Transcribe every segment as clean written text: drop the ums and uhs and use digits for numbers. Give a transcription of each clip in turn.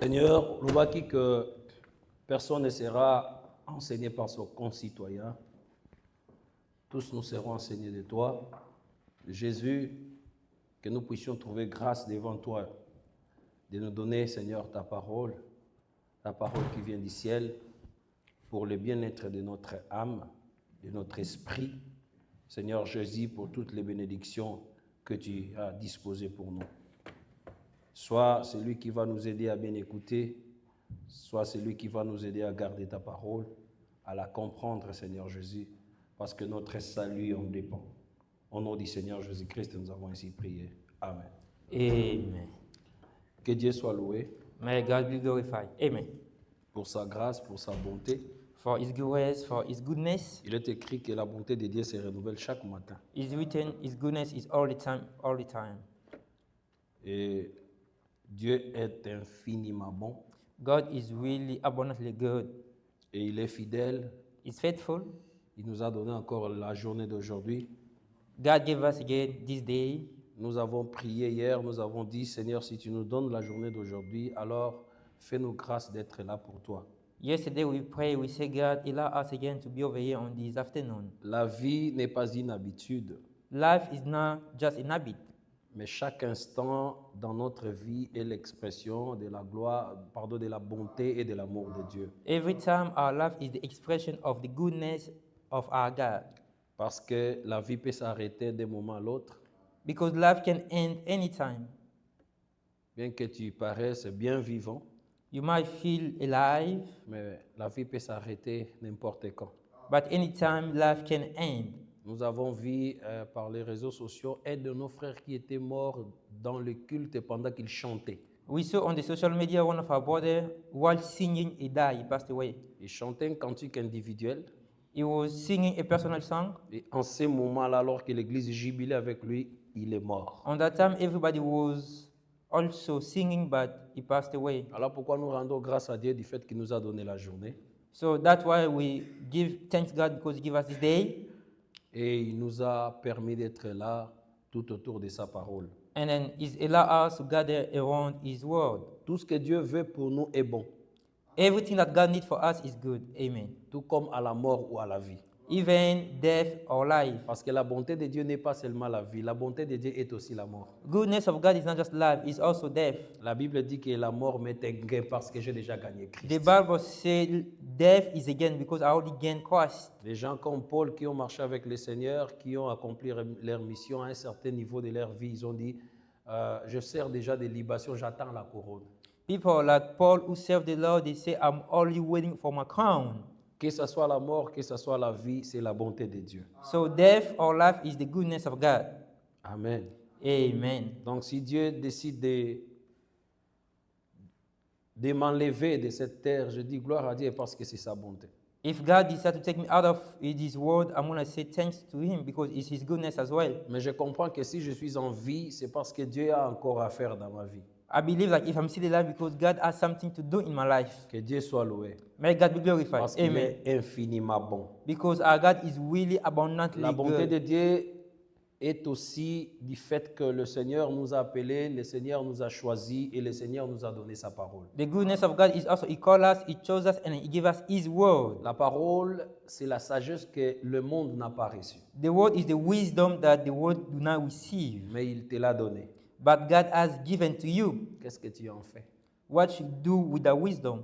Seigneur, lobaki que personne ne sera enseigné par son concitoyen. Tous nous serons enseignés de toi. Jésus, que nous puissions trouver grâce devant toi, de nous donner, Seigneur, ta parole qui vient du ciel, pour le bien-être de notre âme, de notre esprit. Seigneur Jésus, pour toutes les bénédictions que tu as disposées pour nous. Soit celui qui va nous aider à bien écouter, soit celui qui va nous aider à garder ta parole, à la comprendre, Seigneur Jésus, parce que notre salut en dépend. Au nom du Seigneur Jésus-Christ, nous avons ainsi prié. Amen. Amen. Que Dieu soit loué May God be glorified. Amen. pour sa grâce, pour sa bonté. For His grace, for His goodness. Il est écrit que la bonté de Dieu se renouvelle chaque matin. It's written, His goodness is all the time, all the time. Et Dieu est infiniment bon God is really abundantly good. et il est fidèle. He's faithful. Il nous a donné encore la journée d'aujourd'hui. God gave us again this day. Nous avons prié hier, nous avons dit, Seigneur, si tu nous donnes la journée d'aujourd'hui, alors fais-nous grâce d'être là pour toi. Yesterday we prayed, we said, God, allow us again to be over here on this afternoon. La vie n'est pas une habitude, Life is not just an habit, mais chaque instant dans notre vie est l'expression de la gloire, de la bonté et de l'amour de Dieu. every time our life is the expression of the goodness of our God. Parce que la vie peut s'arrêter d'un moment à l'autre, Because life can end anytime. bien que tu paraisses bien vivant, You might feel alive, mais la vie peut s'arrêter n'importe quand. but anytime life can end. Nous avons vu par les réseaux sociaux un de nos frères qui était mort dans le culte pendant qu'il chantait. We saw on the social media one of our brothers, while singing, he died, he passed away. Il chantait un cantique individuel He was singing a personal song. et en ce moment-là, alors que l'église jubilait avec lui, il est mort. On that time, everybody was also singing, but he passed away. Alors pourquoi nous rendons grâce à Dieu du fait qu'il nous a donné la journée So that's why we give thanks God because He gave us this day, et il nous a permis d'être là tout autour de sa parole. and then He's allowed us to gather around His word. Tout ce que Dieu veut pour nous est bon, Everything that God needs for us is good. Amen. tout comme à la mort ou à la vie. Even death or life. Parce que la bonté de Dieu n'est pas seulement la vie, la bonté de Dieu est aussi la mort. Goodness of God is not just life, it's also death. La Bible dit que la mort m'est un gain parce que j'ai déjà gagné The Christ. Bible says death is a gain because I already gained Christ. Les gens comme Paul qui ont marché avec le Seigneur, qui ont accompli leur mission à un certain niveau de leur vie, ils ont dit, je sers déjà des libations, j'attends la couronne. People like Paul who serve the Lord, they say, I'm only waiting for my crown. Que ce soit la mort, que ce soit la vie, c'est la bonté de Dieu. So death or life is the goodness of God. Amen. Amen. Donc si Dieu décide de m'enlever de cette terre, je dis gloire à Dieu parce que c'est sa bonté. If God decides to take me out of His world, I'm going to say thanks to Him because it's His goodness as well. Mais je comprends que si je suis en vie, c'est parce que Dieu a encore à faire dans ma vie. I believe that if I'm still alive because God has something to do in my life. Que Dieu soit loué. May God be glorified. Parce qu'il Amen. est infiniment bon. Because our God is really abundantly La bonté good. de Dieu est aussi du fait que le Seigneur nous a appelés, le Seigneur nous a choisis et le Seigneur nous a donné sa parole. The goodness of God is also He called us, He chose us, and He gave us His word. La parole, c'est la sagesse que le monde n'a pas reçue, The word is the wisdom that the world do not receive. mais il te l'a donnée. But God has given to you. Qu'est-ce que tu en fais? What you do with the wisdom?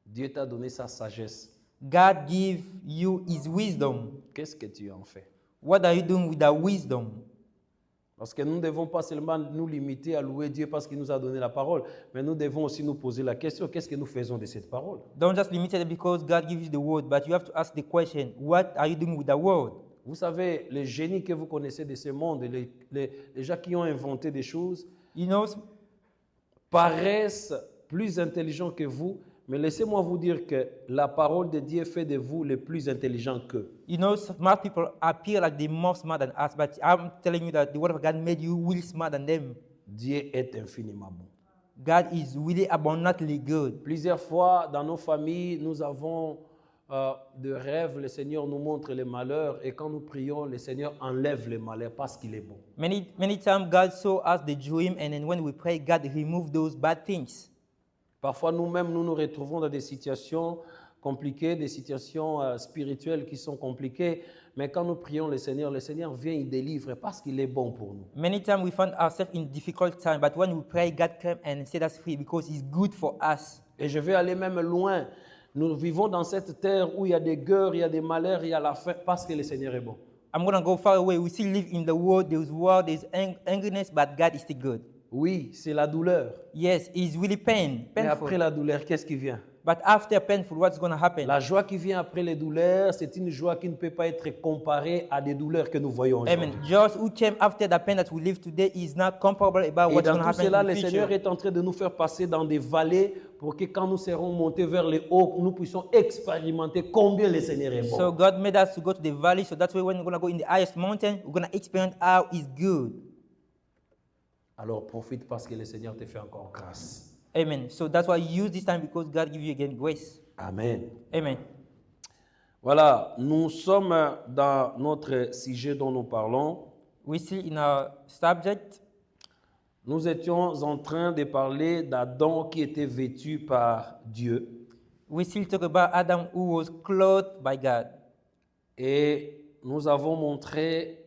Dieu t'a donné sa sagesse. God give you His wisdom. Qu'est-ce que tu en fais? What are you doing with the wisdom? Parce que nous ne devons pas seulement nous limiter à louer Dieu parce qu'il nous a donné la parole, mais nous devons aussi nous poser la question, qu'est-ce que nous faisons de cette parole? Don't just limit it because God gives you the word, but you have to ask the question, what are you doing with the word? Vous savez, les génies que vous connaissez de ce monde, les gens qui ont inventé des choses, You know, paraissent plus intelligents que vous, mais laissez-moi vous dire que la parole de Dieu fait de vous les plus intelligents qu'eux. smart people appear like they're more smart than us, but I'm telling you that the word of God made you really smart than them. Dieu est infiniment bon. God is really abundantly good. Plusieurs fois dans nos familles, nous avons de rêve, le Seigneur nous montre les malheurs et quand nous prions, le Seigneur enlève les malheurs parce qu'il est bon. Many times God show us the dream, and then when we pray, God remove those bad things. Parfois, nous-mêmes, nous nous retrouvons dans des situations compliquées, des situations spirituelles qui sont compliquées, mais quand nous prions le Seigneur vient, il délivre parce qu'il est bon pour nous. Many times we find ourselves in difficult time, but when we pray, God come and set us free because He's good for us. Et je vais aller même loin. Nous vivons dans cette terre où il y a des guerres, il y a des malheurs, il y a la faim, parce que le Seigneur est bon. I'm going to go far away. We still live in the world. There's angriness, but God is still good. Oui, c'est la douleur. Yes, it's really Mais painful. après la douleur, qu'est-ce qui vient? But after painful, what's going to happen? La joie qui vient après les douleurs, c'est une joie qui ne peut pas être comparée à des douleurs que nous voyons aujourd'hui. Amen. Joy who came after the pain that we live today is not comparable about Et what's dans going to tout happen cela, in le the Seigneur future. est en train de nous faire passer dans des vallées pour que quand nous serons montés vers les hauts, nous puissions expérimenter combien le Seigneur est bon. So God made us to go to the valley, so that's why when we're going to go in the highest mountain, we're going to experience how He's good. Alors profite parce que le Seigneur te fait encore grâce. Amen. So that's why you use this time because God gives you again grace. Amen. Amen. Voilà, nous sommes dans notre sujet dont nous parlons. We see in our subject, Nous étions en train de parler d'Adam qui était vêtu par Dieu. we still talk about Adam who was clothed by God. Et nous avons montré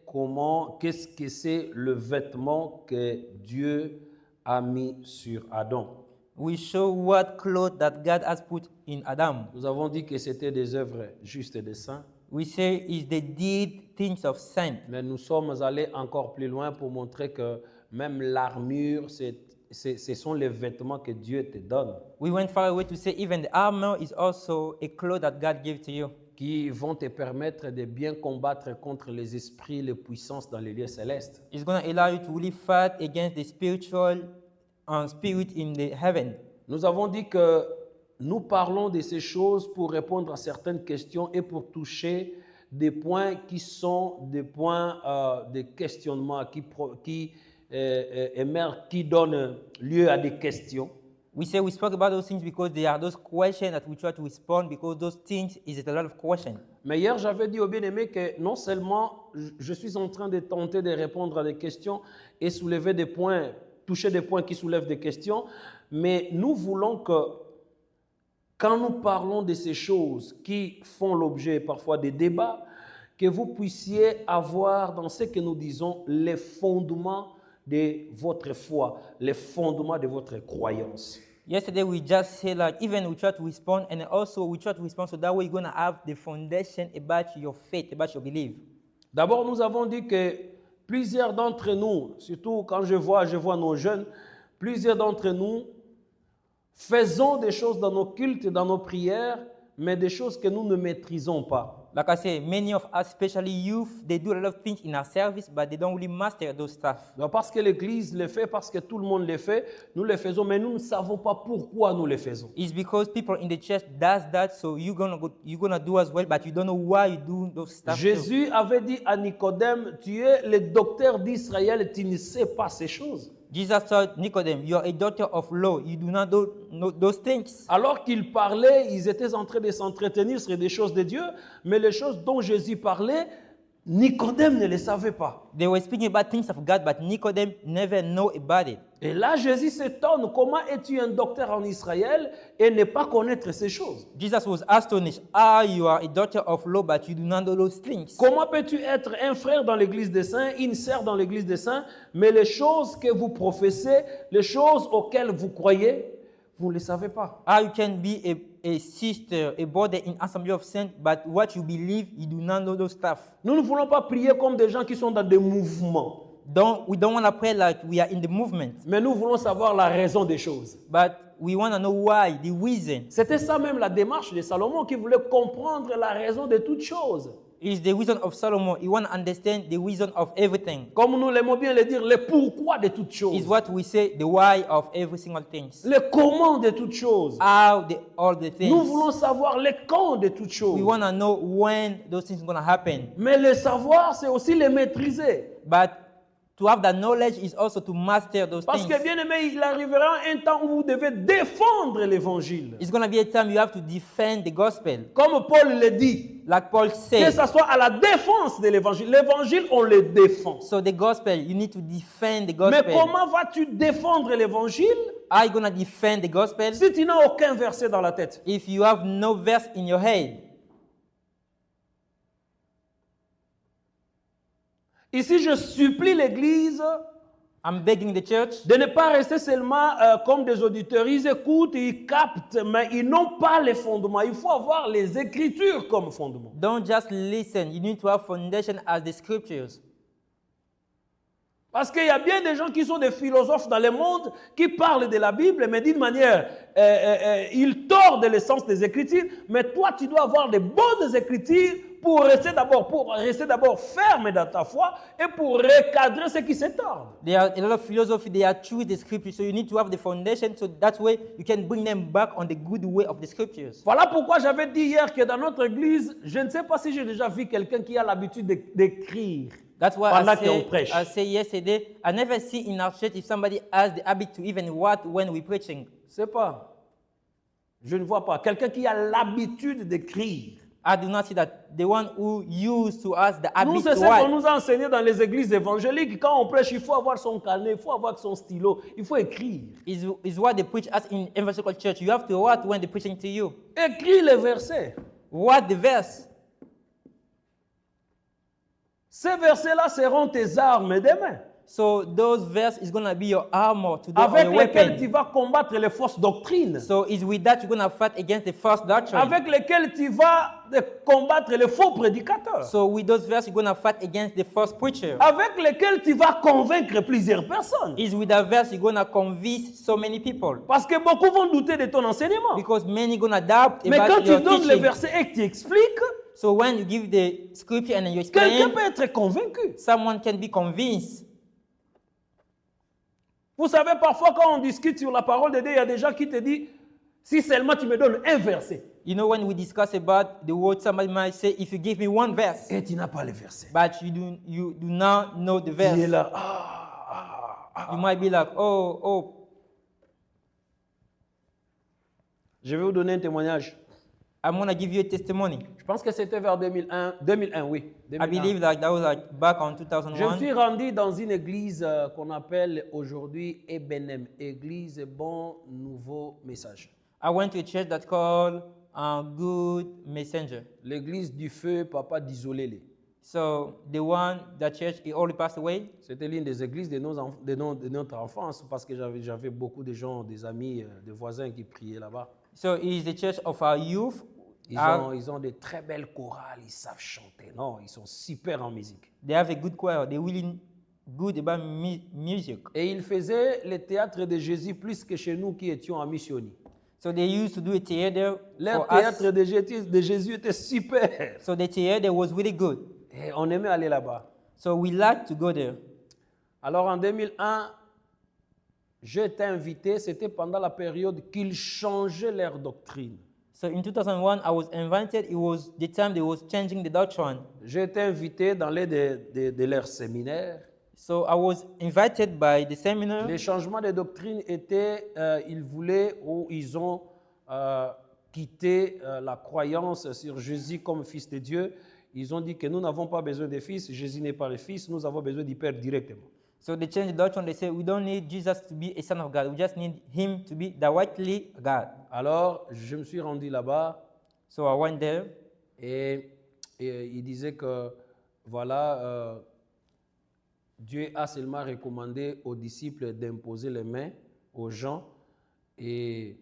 qu'est-ce que c'est le vêtement que Dieu a mis sur Adam. We show what clothes that God has put in Adam. Nous avons dit que c'était des œuvres justes et des saints, We say is the deed things of sin. mais nous sommes allés encore plus loin pour montrer que même l'armure, ce sont les vêtements que Dieu te donne, We went far away to say even the armor is also a cloth that God gave to you. qui vont te permettre de bien combattre contre les esprits, les puissances dans les lieux célestes. It's going to allow you to really fight against the spiritual spirit in the heaven. Nous avons dit que nous parlons de ces choses pour répondre à certaines questions et pour toucher des points qui sont des points de questionnement qui émergent, qui donnent lieu à des questions. We say we spoke about those things because they are those questions that we try to respond because those things is a lot of questions. Mais hier, j'avais dit aux bien-aimés que non seulement je suis en train de tenter de répondre à des questions et soulever des points, toucher des points qui soulèvent des questions, mais nous voulons que quand nous parlons de ces choses qui font l'objet parfois des débats, que vous puissiez avoir dans ce que nous disons les fondements de votre foi, les fondements de votre croyance. Yesterday we just said like even we try to respond and also we try to respond so that way you're going to have the foundation about your faith, about your belief. D'abord, nous avons dit que plusieurs d'entre nous, surtout quand je vois nos jeunes, plusieurs d'entre nous faisons des choses dans nos cultes et dans nos prières, mais des choses que nous ne maîtrisons pas. Like I say, many of us, especially youth, they do a lot of things in our service, but they don't really master those stuff. Donc, parce que l'Église le fait, parce que tout le monde le fait, nous le faisons, mais nous ne savons pas pourquoi nous le faisons. It's because people in the church does that, so you're gonna do as well, but you don't know why you do those stuff. too. Jésus avait dit à Nicodème, tu es le docteur d'Israël, tu ne sais pas ces choses. Jesus told Nicodemus, "You are a doctor of law. You do not know those things." Alors qu'ils parlaient, ils étaient en train de s'entretenir sur des choses de Dieu, mais les choses dont Jésus parlait, Nicodème ne les savait pas. They were speaking about things of God, but Nicodemus never know about it. Et là, Jésus s'étonne, comment es-tu un docteur en Israël et ne pas connaître ces choses? Jesus was astonished. Ah, you are a doctor of law, but you do not know those things. Comment peux-tu être un frère dans l'église des saints, une sœur dans l'église des saints, mais les choses que vous professez, les choses auxquelles vous croyez, vous ne les savez pas? How you can be a sister, a brother in assembly of saints, but what you believe, you do not know those stuff. Nous ne voulons pas prier comme des gens qui sont dans des mouvements, We don't want to pray like we are in the movement, mais nous voulons savoir la raison des choses. but we want to know why, the reason. C'était ça même la démarche de Salomon qui voulait comprendre la raison de toutes choses. It's the reason of Solomon. He want to understand the reason of everything. Comme nous l'aimons bien le dire, le pourquoi de toutes choses. Is what we say, the why of every single thing. Le comment de toutes choses. How all the things. Nous voulons savoir le quand de toutes choses. We want to know when those things are going to happen. Mais le savoir, c'est aussi les maîtriser. But To have that knowledge is also to master those Parce things. que, bien aimé, il arrivera un temps où vous devez défendre l'évangile. It's going to be a time you have to defend the gospel. Comme Paul le dit, Like Paul que said. ce soit à la défense de l'évangile. L'évangile, on le défend. So the gospel, you need to defend the Mais gospel. comment vas-tu défendre l'évangile Are you going to defend the gospel si tu n'as aucun verset dans la tête? if you have no verse in your head? Ici, je supplie l'Église I'm begging the church de ne pas rester seulement comme des auditeurs. Ils écoutent, ils captent, mais ils n'ont pas les fondements. Il faut avoir les Écritures comme fondement. don't just listen. You need to have foundation as the scriptures. Parce qu'il y a bien des gens qui sont des philosophes dans le monde qui parlent de la Bible, mais d'une manière, ils tordent l'essence des Écritures. Mais toi, tu dois avoir des bonnes Écritures pour rester d'abord ferme dans ta foi et pour recadrer ce qui se tord. There are a lot of philosophy. They are true the scriptures. So you need to have the foundation. So that way you can bring them back on the good way of the scriptures. Voilà pourquoi j'avais dit hier que dans notre église, je ne sais pas si j'ai déjà vu quelqu'un qui a l'habitude d'écrire That's why pendant qu'on prêche. I say yesterday, I never see in our church if somebody has the habit to even write when we're preaching. C'est pas. Je ne vois pas. Quelqu'un qui a l'habitude d'écrire. I do not see that. The one who used to us the habit Nous, to c'est ça qu'on write. nous a enseigné dans les églises évangéliques. Quand on prêche, il faut avoir son carnet, il faut avoir son stylo, il faut écrire. Is what they preach us in evangelical church. You have to write when they're preaching to you. Écris les versets. Write the verse. Ces versets-là seront tes armes demain, So those verse is going to be your armor today, or avec your lesquels weapon. tu vas combattre les fausses doctrines, So it's with that you're going to fight against the false doctrine. avec lesquels tu vas combattre les faux prédicateurs, So with those verse you're going to fight against the false preacher. avec lesquels tu vas convaincre plusieurs personnes. Is with that verse you're going to convince so many people. Parce que beaucoup vont douter de ton enseignement. Because many going to doubt Mais quand about tu your donnes les teaching. versets et que tu expliques, So when you give the scripture and then you quelqu'un explain, peut être convaincu. someone can be convinced. Vous savez, parfois quand on discute sur la parole de Dieu, il y a des gens qui te disent, si seulement tu me donnes un verset, You know, when we discuss about the word, somebody might say, if you give me one verse, et tu n'as pas le verset. but you do not know the Tu es verse, là, you might be like, oh. Je vais vous donner un témoignage. I'm going to give you a testimony. Je pense que c'était vers 2001, oui. I 2001. believe like that was like back on Je me 2001. suis rendu dans une église qu'on appelle aujourd'hui Ebenem, Église Bon Nouveau Message. I went to a church that called Good Messenger. L'église du feu, Papa d'Isolélé. So the one, that church, he already passed away. C'était l'une des églises de notre enfance parce que j'avais beaucoup de gens, des amis, des voisins qui priaient là-bas. So it is the church of our youth. Ils ont de très belles chorales, ils savent chanter. Non, ils sont super en musique. They have a good choir. They're really good about music. Et ils faisaient le théâtre de Jésus plus que chez nous qui étions en missionnie. So they used to do a theater Leur for us. théâtre de Jésus était super. So the theater was really good. Et on aimait aller là-bas. So we like to go there. Alors en 2001, j'ai été invité, c'était pendant la période qu'ils changeaient leur doctrine. So in 2001, I was invited. It was the time they was changing the doctrine. J'ai été invité dans l'un de leurs séminaires. So I was invited by the seminar. Les changements de doctrine étaient, ils voulaient ou ils ont quitté la croyance sur Jésus comme Fils de Dieu. Ils ont dit que nous n'avons pas besoin de fils, Jésus n'est pas le fils, nous avons besoin du Père directement. So they changed the doctrine. They said we don't need Jesus to be a son of God. We just need him to be directly God. Alors, je me suis rendu là-bas So I went there. et il disait que, voilà, Dieu a seulement recommandé aux disciples d'imposer les mains aux gens et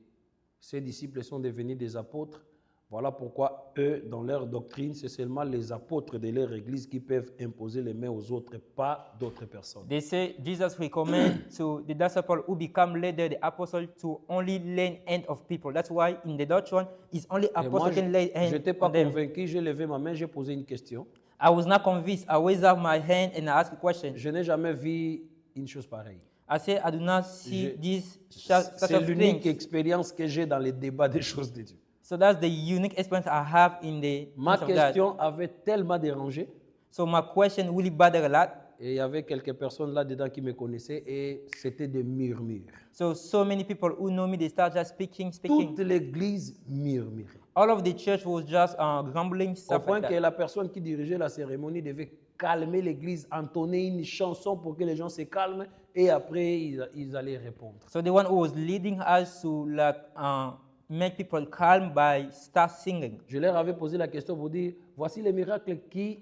ces disciples sont devenus des apôtres. Voilà pourquoi eux, dans leur doctrine, c'est seulement les apôtres de leur église qui peuvent imposer les mains aux autres, pas d'autres personnes. They say Jesus recommend to the disciple who become later the apostle to only lay hand of people. That's why in the doctrine, it's only Et moi, apostle je can lay hand n'étais pas on them. convaincu, j'ai levé ma main, j'ai posé une question. I was not convinced. I raised up my hand and I asked a question. Je n'ai jamais vu une chose pareille. I said, I do not see Je- this such C'est of l'unique things. expérience que j'ai dans les débats des choses de Dieu. So that's the unique experience I have in the Ma things of God. question avait tellement dérangé So my question really bothered a lot. Et il y avait quelques personnes là-dedans qui me connaissaient et c'était des murmures. So many people who know me, they start just speaking. Toute l'église murmurait. All of the church was just grumbling Au stuff point like que that. la personne qui dirigeait la cérémonie devait calmer l'église, entonner une chanson pour que les gens se calment et après ils allaient répondre. So the one who was leading us to make people calm by start singing. Je leur avais posé la question pour dire, voici les miracles qui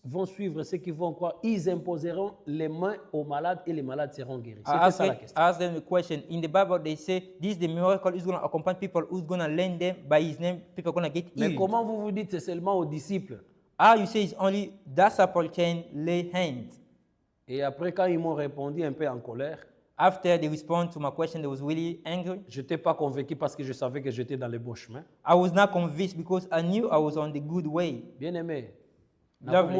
vont suivre ceux qui vont croire. Ils imposeront les mains aux malades et les malades seront guéris. C'était ça la question. I asked them the question. In the Bible, they say, this is the miracle is going to accompany people who's going to lend them by his name. People are going to get Mais healed. comment vous vous dites c'est seulement aux disciples? How you say it's only disciple can lay hands? Et après, quand ils m'ont répondu un peu en colère, After they respond to my question, they was really angry. je n'étais pas convaincu parce que je savais que j'étais dans le bon chemin. I was not convinced because I knew I was on the good way. Bien aimé, Lovely.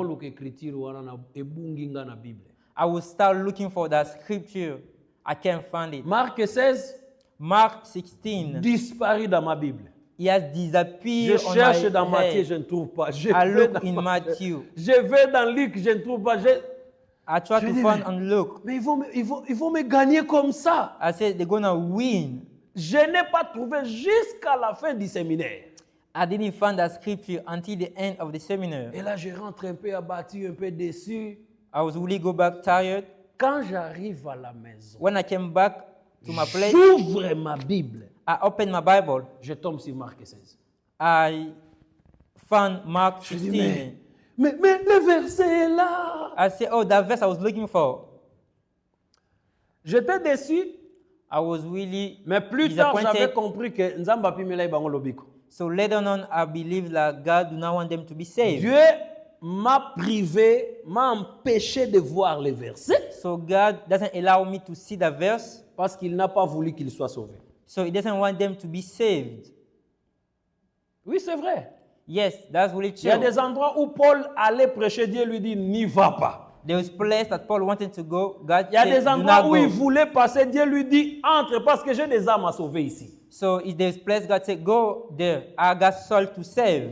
I will start looking for that scripture. I can't find it. Marc 16 Mark 16. disparaît dans ma Bible. He has Je disappeared on cherche my dans Matthieu, head. je ne trouve pas. Je I vais look dans in Matthew. Je vais dans Luc, je ne trouve pas. I try Je to dis, find and look. Mais ils vont me gagner comme ça. I said they're gonna win. Je n'ai pas trouvé jusqu'à la fin du séminaire. I didn't find that scripture until the end of the seminar. Et là, je rentre un peu abattu, un peu déçu. I was really go back tired. Quand j'arrive à la maison, When I came back to my place, j'ouvre ma Bible. I opened my Bible. Je tombe sur Marc 16. I found Mark Je dis, 16. mais le verset est là. I said, oh, that verse I was looking for. J'étais déçu, I was really mais plus tard, j'avais disappointed. compris que Nzamba Pimela Ibango Lobiko. So later on, I believed that God do not want them to be saved. Dieu m'a privé, m'a empêché de voir les versets So God doesn't allow me to see the verse. parce qu'il n'a pas voulu qu'ils soient sauvés. So He doesn't want them to be saved. Oui, c'est vrai. Yes, that's really Il y a true. des endroits où Paul allait prêcher, Dieu lui dit, n'y va pas. There was place that Paul wanted to go. God Il y a said, des do endroits not où il go. voulait passer, Dieu lui dit, entre parce que j'ai des âmes à sauver ici. So if there's place God said, go there. I got soul to save.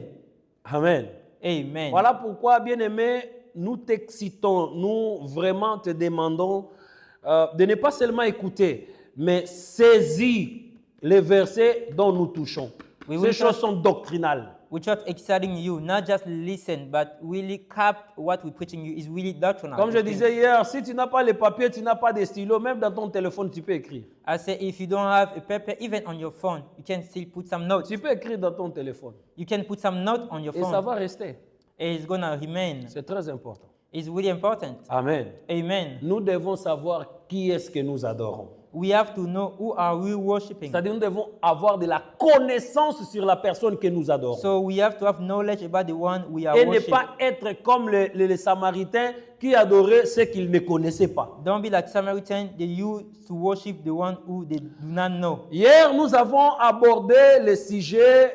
Amen. Amen. Voilà pourquoi, bien-aimé, nous t'excitons, nous vraiment te demandons de ne pas seulement écouter, mais saisir les versets dont nous touchons. Oui, Ces oui, choses sont doctrinales. We're just exciting you, not just listen, but really cap what we're preaching you is really doctrinal. Comme je disais hier, si tu n'as pas les papiers, tu n'as pas de stylo, même dans ton téléphone, tu peux écrire. I say if you don't have a paper, even on your phone, you can still put some notes. Tu peux écrire dans ton téléphone. You can put some notes on your Et ça phone. va rester. And it's gonna remain. C'est très important. It's really important. Amen. Amen. Nous devons savoir qui est-ce que nous adorons. We have to know who are we worshiping. C'est-à-dire nous devons avoir de la connaissance sur la personne que nous adorons. So we have to have knowledge about the one we are Et ne worshiping. pas être comme les Samaritains qui adoraient ceux qu'ils ne connaissaient pas. Don't be like Samaritan. They used to worship the one who they do not know. Hier, nous avons abordé le sujet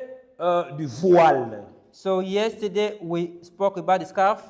du voile. So yesterday we spoke about the scarf.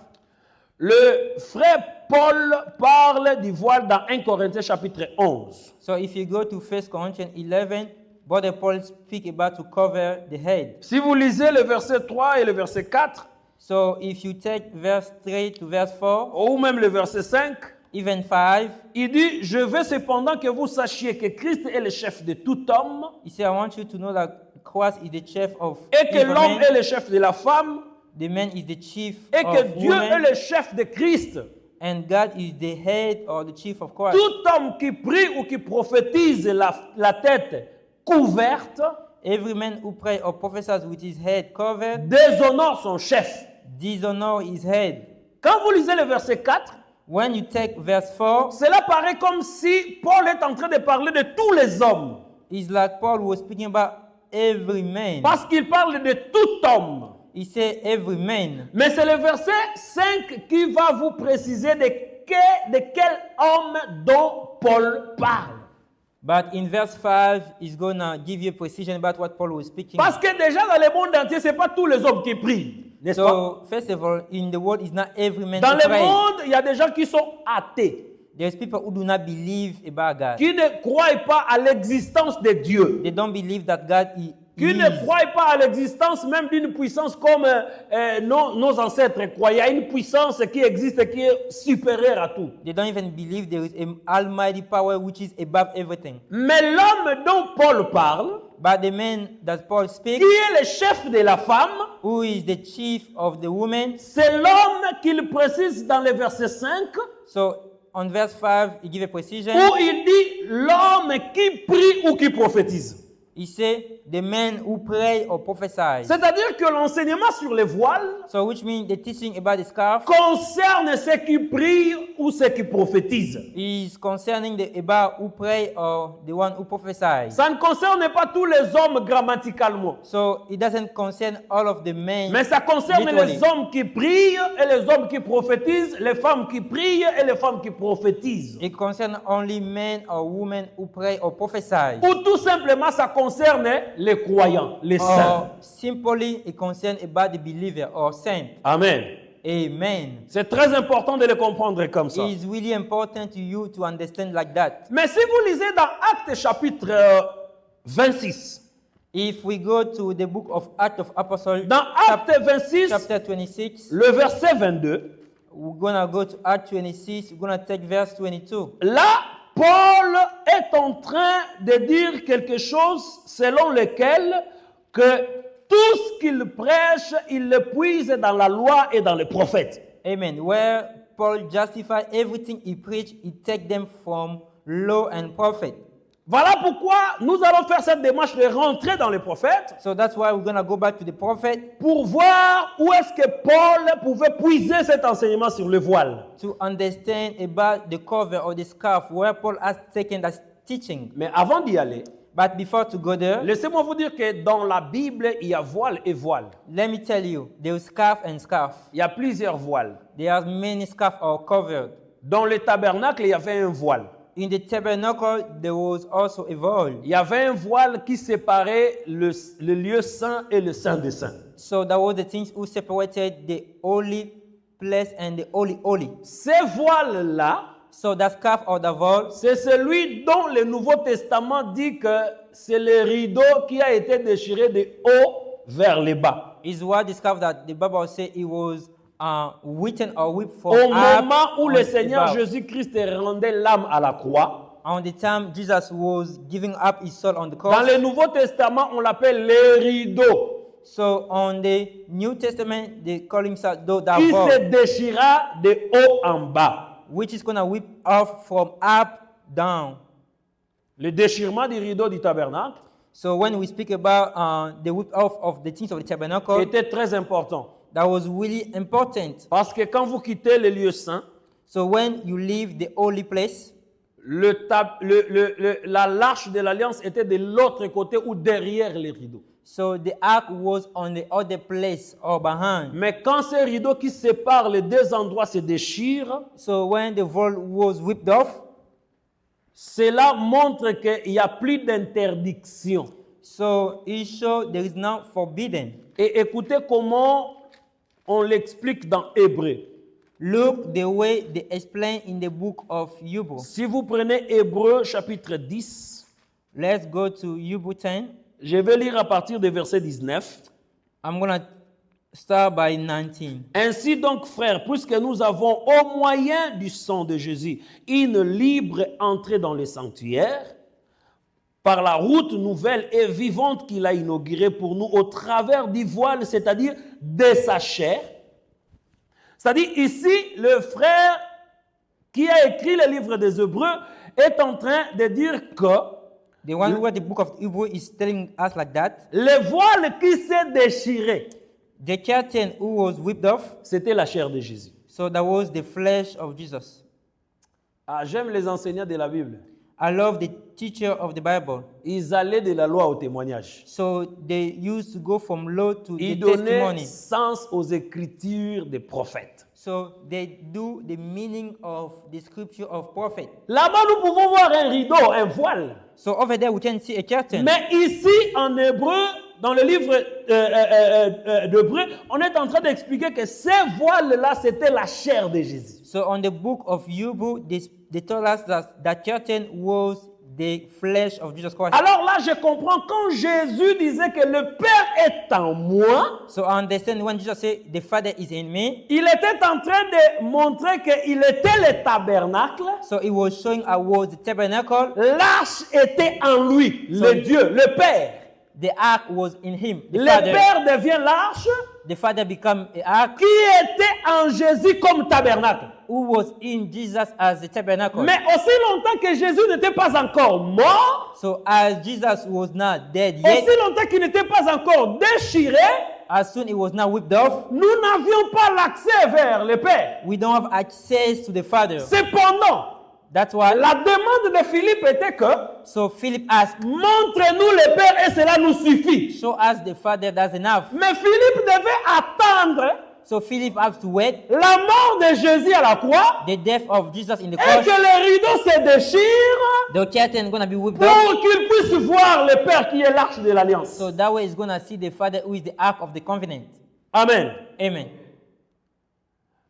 Le frère Paul parle du voile dans 1 Corinthiens chapitre 11. So if you go to 1 Corinthians 11, Brother Paul speak about to cover the head. Si vous lisez le verset 3 et le verset 4, So if you take verse 3 to verse 4, ou même le verset 5, even 5, il dit, je veux cependant que vous sachiez que Christ est le chef de tout homme he said, I want you to know that Christ is the chief of et que every l'homme man. est le chef de la femme The man is the chief et que of Dieu est woman. le chef de Christ. And God is the head or the chief of Christ. Tout homme qui prie ou qui prophétise la tête couverte Every man who prays or prophesies with his head covered déshonore son chef. dishonor his head. Quand vous lisez le verset 4, When you take verse 4, cela paraît comme si Paul est en train de parler de tous les hommes. it's like Paul was speaking about every man. Parce qu'il parle de tout homme. He said every man. Mais c'est le verset 5 qui va vous préciser de quel homme dont Paul parle. But in verse 5, he's going to give you precision about what Paul was speaking. Parce que déjà dans le monde entier, ce n'est pas tous les hommes qui prient. N'est-ce pas? So, first of all, in the world, it's not every man Dans to le pray. monde, il y a des gens qui sont athées, There's people who do not believe about God. qui ne croient pas à l'existence de Dieu. They don't believe that God qui ne croient pas à l'existence même d'une puissance comme nos ancêtres croyaient, à une puissance qui existe et qui est supérieure à tout. They don't even believe there is an almighty power which is above everything. Mais l'homme dont Paul parle, But the man that Paul speaks, qui est le chef de la femme, who is the chief of the woman, c'est l'homme qu'il précise dans le verset 5, so on verse 5, he gives a precision. où il dit l'homme qui prie ou qui prophétise. He say the man who pray or prophesy. C'est-à-dire que l'enseignement sur les voiles So which means the teaching about the scarf concerne ceux qui prient ou ceux qui prophétisent. is concerning the about who pray or the one who prophesy. Ça ne concerne pas tous les hommes grammaticalement, So it doesn't concern all of the men. mais ça concerne literally. les hommes qui prient et les hommes qui prophétisent, les femmes qui prient et les femmes qui prophétisent. It concerns only men or women who pray or prophesy. Ou tout simplement ça concerne les croyants, les saints. Or simply it concerns about the believer or saint. Amen. Amen. C'est très important de le comprendre comme ça. It is really important to you to understand like that. Mais si vous lisez dans Actes chapitre 26, If we go to the book of Acts of Apostles, dans Actes 26, chapter 26, le verset 22, we're gonna go to Acts 26. We're gonna take verse 22. là, Paul est en train de dire quelque chose selon lequel que tout ce qu'il prêche, il le puise dans la loi et dans les prophètes. Amen. Where Paul justified everything he preached, he take them from law and prophet. Voilà pourquoi nous allons faire cette démarche de rentrer dans les prophètes So that's why we're gonna go back to the prophet pour voir où est-ce que Paul pouvait puiser cet enseignement sur le voile. to understand about the cover or the scarf where Paul has taken that teaching. Mais avant d'y aller, But before to go there, laissez-moi vous dire que dans la Bible, il y a voile et voile. let me tell you, there is scarf and scarf. Il y a plusieurs voiles. There are many scarf or covered. Dans le tabernacle, il y avait un voile. In the tabernacle, there was also a veil. Il y avait un voile qui séparait le lieu saint et le saint des saints. So that was the things who separated the holy place and the holy holy. Ces voiles-là, So that scarf or the veil, c'est celui dont le Nouveau Testament dit que c'est le rideau qui a été déchiré de haut vers le bas. is what the scarf that the Bible said it was written or whipped from Au up moment où on le Seigneur above. Jésus-Christ rendait l'âme à la croix, On the time Jesus was giving up his soul on the dans cross. le Nouveau Testament, on l'appelle le rideau So on the New Testament, they call himself that qui se veil, déchira de haut en bas. which is going to whip off from up down. Le déchirement du rideau du tabernacle So when we speak about the whip off of the things of the tabernacle, était très important. that was really important. Parce que quand vous quittez le lieu saint, So when you leave the holy place, la l'arche de l'alliance était de l'autre côté ou derrière les rideaux. so the ark was on the other place or behind. Mais quand ces rideaux qui séparent les deux endroits se déchirent, So when the veil was whipped off, cela montre qu'il n'y a plus d'interdiction. so it showed there is now forbidden. Et écoutez comment on l'explique dans Hébreu. Look the way they explain in the book of Hebrew. Si vous prenez Hébreu chapitre 10, Let's go to Hebrew 10. je vais lire à partir du verset 19. I'm going to start by 19. Ainsi donc, frères, puisque nous avons au moyen du sang de Jésus une libre entrée dans le sanctuaire, par la route nouvelle et vivante qu'il a inaugurée pour nous au travers du voile, c'est-à-dire de sa chair. C'est-à-dire ici, le frère qui a écrit le livre des Hébreux est en train de dire que The one who wrote the book of Hebrew is telling us like that. le voile qui s'est déchiré, The curtain who was whipped off, c'était la chair de Jésus. so that was the flesh of Jesus. Ah, j'aime les enseignants de la Bible. I love the teacher of the Bible. Ils allaient de la loi au témoignage. So they used to go from law to Ils the donnaient testimony. sens aux écritures des prophètes. So they do the meaning of the scripture of prophet. Là-bas, nous pouvons voir un rideau, un voile. So over there we can see a curtain. Mais ici, en hébreu, dans le livre d'Hébreu, on est en train d'expliquer que ces voiles-là, c'était la chair de Jésus. So on the book of Hebrew, they told us that that curtain was the flesh of Jesus Christ. Alors là, je comprends quand Jésus disait que le Père est en moi, So I understand when Jesus said, the Father is in me. il était en train de montrer qu'il était le tabernacle, So he was showing I was the tabernacle. l'arche était en lui, So- le Dieu, le Père. The ark was in him. The Le Father, Père devient l'arche the Father became an ark qui était en Jésus comme tabernacle. who was in Jesus as the tabernacle. Mais aussi longtemps que Jésus n'était pas encore mort, So as Jesus was not dead yet, aussi longtemps qu'il n'était pas encore déchiré, as soon he was not whipped off, nous n'avions pas l'accès vers le Père. we don't have access to the Father. Cependant, That's why. la demande de Philippe était que So Philip asked, montre-nous le Père et cela nous suffit. show us the Father, that's enough. Mais Philippe devait attendre So Philip has to wait la mort de Jésus à la croix the death of Jesus in the et cross. que les rideaux se déchirent The curtain gonna be whipped off. pour qu'il puisse voir le Père qui est l'arche de l'alliance. So that way he's gonna see the Father who is the ark of the covenant. Amen. Amen.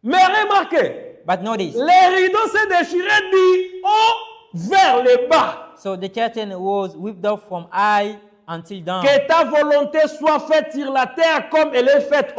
Mais remarquez, But notice, les rideaux se déchiraient du haut vers le bas. so the curtain was whipped off from high until down. Que ta volonté soit faite sur la terre comme elle est faite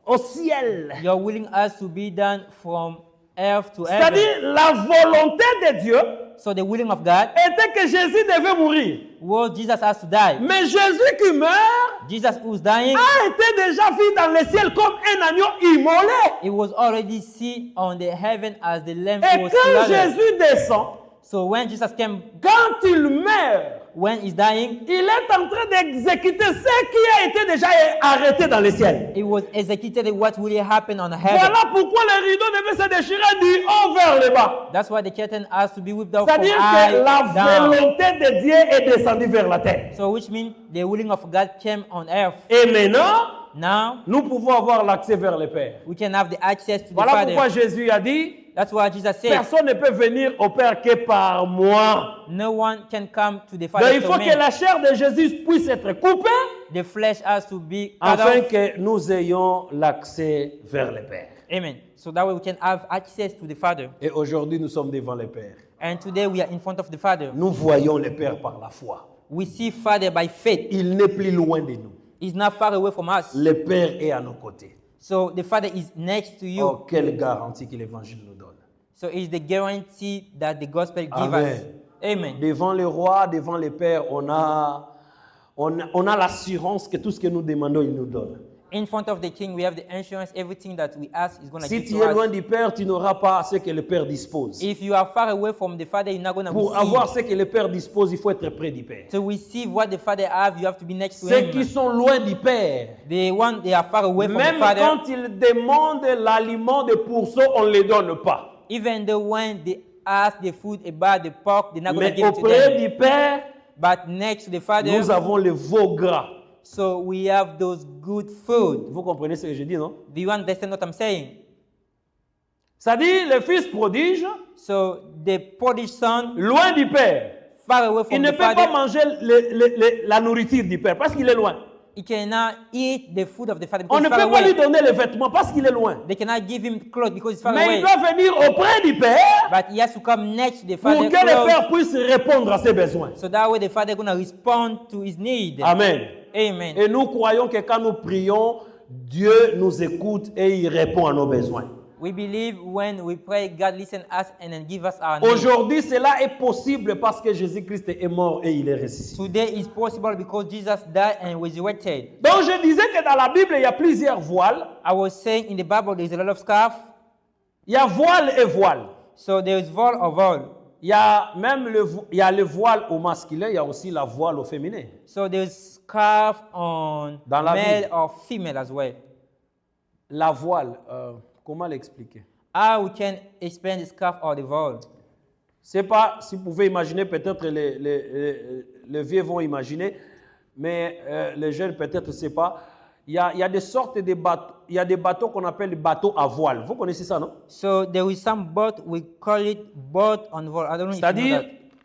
au ciel. You're willing us to be done from earth to heaven. C'est-à-dire, la volonté de Dieu So the willing of God était que Jésus devait mourir. was Jesus has to die. Mais Jésus qui meurt Jesus who's dying, a été déjà vu dans le ciel comme un agneau immolé. he was already seen on the heaven as the lamb Et who was quand slaughtered. Jésus descend, So when Jesus came, quand il meurt, when he's dying, il est en train d'exécuter ce qui a été déjà arrêté dans le ciel. he was executed what really happened on heaven. Voilà pourquoi les rideaux devaient se déchirer du haut vers le bas. That's why the curtain has to be whipped out from C'est-à-dire high que la down. volonté de Dieu est descendue vers la terre. So which means the willing of God came on earth. Et maintenant, Now nous pouvons avoir l'accès vers le Père. we can have the access to the Voilà pourquoi Father. Jésus a dit, That's why Jesus said, personne ne peut venir au Père que par moi. no one can come to the Donc Father il faut through que me. la chair de Jésus puisse être coupée The flesh has to be cut afin off. que nous ayons l'accès vers le Père. Amen. So that way we can have access to the Father. Et aujourd'hui, nous sommes devant le Père. And today we are in front of the Father. Nous voyons le Père par la foi. We see Father by faith. Il n'est plus loin de nous. He's not far away from us. Le Père est à nos côtés. So the Father is next to you. Oh, quelle garantie que l'Évangile nous donne. So it's the guarantee that the gospel gives Amen. us. Amen. Devant le roi, devant le Père, on a l'assurance que tout ce que nous demandons, il nous donne. In front of the King, we have the assurance everything that we ask is going to Si give tu to es loin us. du Père, tu n'auras pas ce que le Père dispose. If you are far away from the Father, you're not going to Pour avoir receive. ce que le Père dispose, il faut être près du Père. To receive what the Father have, you have to be next to Ceux qui Him. sont loin du Père, The one they are far away from même the Father, quand ils demandent l'aliment de pourceau, on ne les donne pas. even though when they ask the food about the pork, they're not going to Mais give it to auprès them. du Père, But next to the Father, nous avons le veau gras. so we have those good food. Vous comprenez ce que je dis, non? Do you understand what I'm saying? C'est-à-dire, le fils prodige, So the prodigal son, loin du Père, far away il from ne the peut pas Father, manger la nourriture du Père parce qu'il est loin. he cannot eat the food of the Father On because ne he's far peut pas lui away. donner les vêtements parce qu'il est loin. They cannot give him clothes because he's far Mais il away. doit venir auprès du Père But he has to come next to the pour Father que le close, Père puisse répondre à ses besoins. so that way the Father is going to respond to his need. Amen. Amen. Et nous croyons que quand nous prions, Dieu nous écoute et il répond à nos besoins. We believe when we pray, God listens us and then give us our need. Aujourd'hui, cela est possible parce que Jésus-Christ est mort et il est ressuscité. Today is possible because Jesus died and resurrected. Donc je disais que dans la Bible, il y a plusieurs voiles. I was saying in the Bible there's a lot of scarf. Il y a voile et voile. So there is voile of all. Il y a même il y a le voile au masculin, il y a aussi la voile au féminin. So there's scarf on Dans la male Bible. or female as well. La voile, comment l'expliquer? How we can explain the scarf or the voile? C'est pas, si vous pouvez imaginer, peut-être les vieux vont imaginer, mais les jeunes peut-être ne savent pas. Il y a des sortes de bateaux, il y a des bateaux qu'on appelle des bateaux à voile. Vous connaissez ça, non? So there is some boat, we call it boat on voile. I don't know if you know C'est-à-dire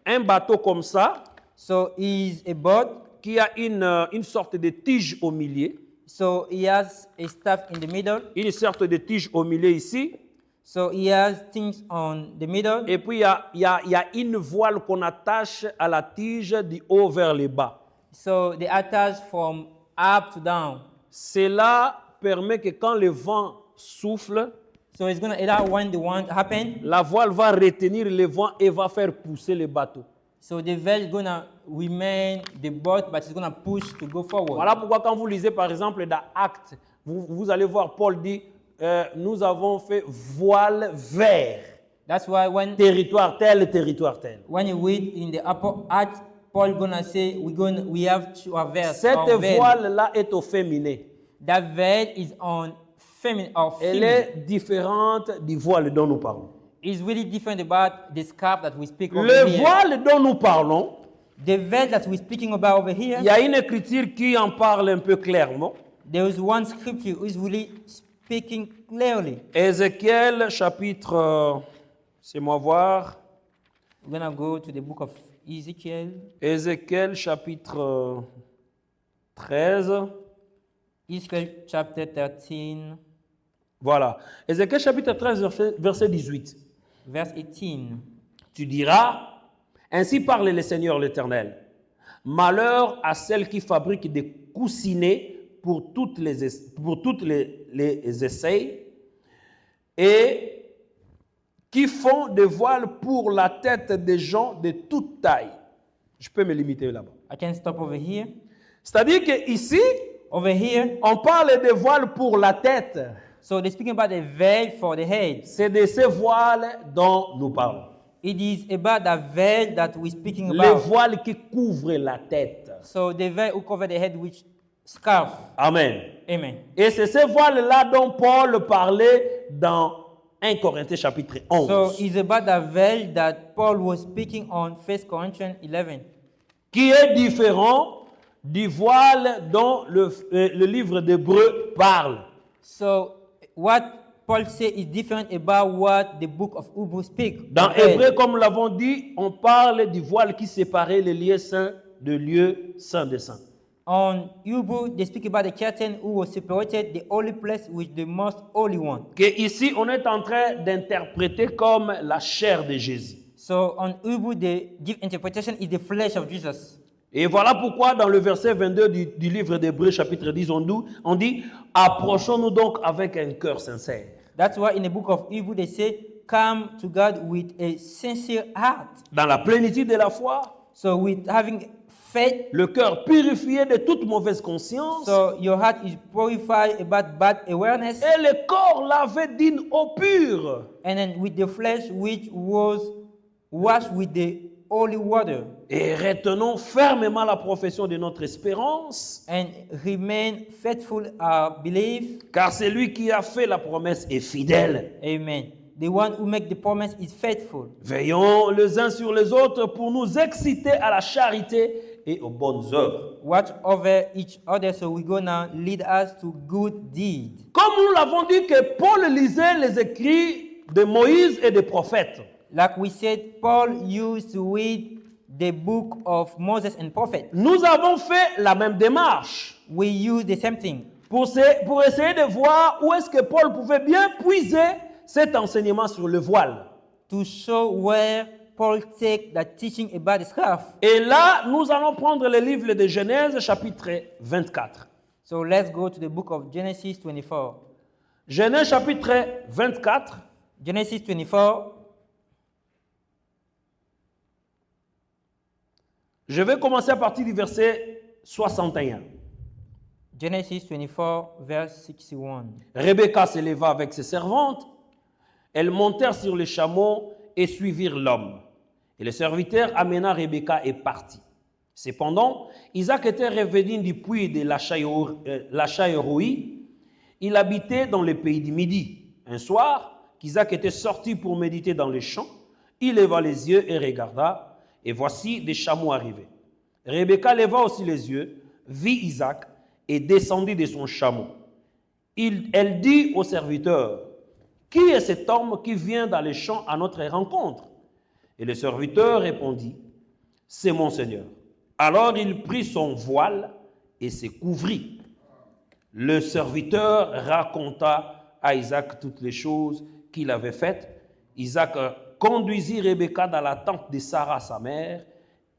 that. un bateau comme ça So is a boat. qui a une sorte de tige au milieu, So he has a staff in the middle. une sorte de tige au milieu ici, So he has things on the middle. Et puis, il y a une voile qu'on attache à la tige du haut vers le bas. So they attach from up to down. Cela permet que quand le vent souffle, So it's going to allow when the wind happen. la voile va retenir le vent et va faire pousser le bateau. So the veil is going to remain the boat, but it's going to push to go forward. Voilà pourquoi quand vous lisez par exemple dans Actes, vous allez voir Paul dit, nous avons fait voile vers That's why when territoire tel. you read in the upper Acts, Paul gonna say we have traversed. Cette voile-là est au féminin. That veil is on feminine or Elle female. est différente du voile dont nous parlons. It's really different about the scarf that we speak over Le here. voile dont nous parlons, The veil that we're speaking about over here, il y a une écriture qui en parle un peu clairement. there is one scripture who is really speaking clearly. Ézéchiel chapitre, c'est-moi voir, We're gonna go to the book of Ezekiel. Ézéchiel chapitre 13. Ezekiel chapter 13, Voilà. Ézéchiel chapitre 13, verset 18. verse 18. Tu diras, ainsi parle le Seigneur l'Éternel. Malheur à celles qui fabriquent des coussinets pour toutes les essais et qui font des voiles pour la tête des gens de toute taille. Je peux me limiter là-bas. I can stop over here. C'est-à-dire qu'ici, Over here, on parle de voiles pour la tête. so they're speaking about the veil for the head. C'est de ces voiles dont nous parlons. It is about the veil that we're speaking Les about. voiles qui couvrent la tête. So the veil who cover the head with scarf. Amen. Amen. Et c'est ces voiles-là dont Paul parlait dans 1 Corinthiens chapitre 11. So it's about the veil that Paul was speaking on 1 Corinthians 11. Qui est différent du voile dont le livre d'Hébreux parle. So what Paul says is different about what the book of Hebrews speak. Dans The veil. Hébreux, comme nous l'avons dit, on parle du voile qui séparait les lieux saints de lieux saints des saints. On Hebrew, they speak about the curtain who was separated the holy place with the most holy one. Que ici, on est en train d'interpréter comme la chair de Jésus. So on Hebrew, the give interpretation is the flesh of Jesus. Et voilà pourquoi dans le verset 22 du livre d'Hébreux chapitre 10, on dit « Approchons-nous donc avec un cœur sincère. That's why in the book of Hebrew they say, come to God with a sincere heart. Dans la plénitude de la foi, So with having faith, le cœur purifié de toute mauvaise conscience so your heart is purified about bad awareness, et le corps lavé d'une eau pure. and then with the flesh which was washed with the holy water, Et retenons fermement la profession de notre espérance, and remain faithful our belief. car celui qui a fait la promesse est fidèle. Amen. The one who makes the promise is faithful. Veillons les uns sur les autres pour nous exciter à la charité et aux bonnes œuvres. Watch over each other so we're gonna lead us to good deeds. Comme nous l'avons dit que Paul lisait les écrits de Moïse et des prophètes. Like we said, Paul used to read the book of Moses and prophet. Nous avons fait la même démarche We use the same thing pour essayer de voir où est-ce que Paul pouvait bien puiser cet enseignement sur le voile. to show where Paul take the teaching about the scarf. Et là, nous allons prendre le livre de Genèse, chapitre 24. So let's go to the book of Genesis 24. Genèse, chapitre 24. Genesis 24. Je vais commencer à partir du verset 61. Genesis 24, verse 61. Rebecca s'éleva avec ses servantes. Elles montèrent sur les chameaux et suivirent l'homme. Et le serviteur amena Rebecca et partit. Cependant, Isaac était revenu du puits de Lachaïroï. Il habitait dans le pays du Midi. Un soir, qu'Isaac était sorti pour méditer dans les champs, il leva les yeux et regarda, et voici des chameaux arrivaient. Rebecca leva aussi les yeux, vit Isaac et descendit de son chameau. Elle dit au serviteur, « Qui est cet homme qui vient dans les champs à notre rencontre ?» Et le serviteur répondit, « C'est mon Seigneur. » Alors il prit son voile et se couvrit. Le serviteur raconta à Isaac toutes les choses qu'il avait faite, Isaac conduisit Rebecca dans la tente de Sarah, sa mère.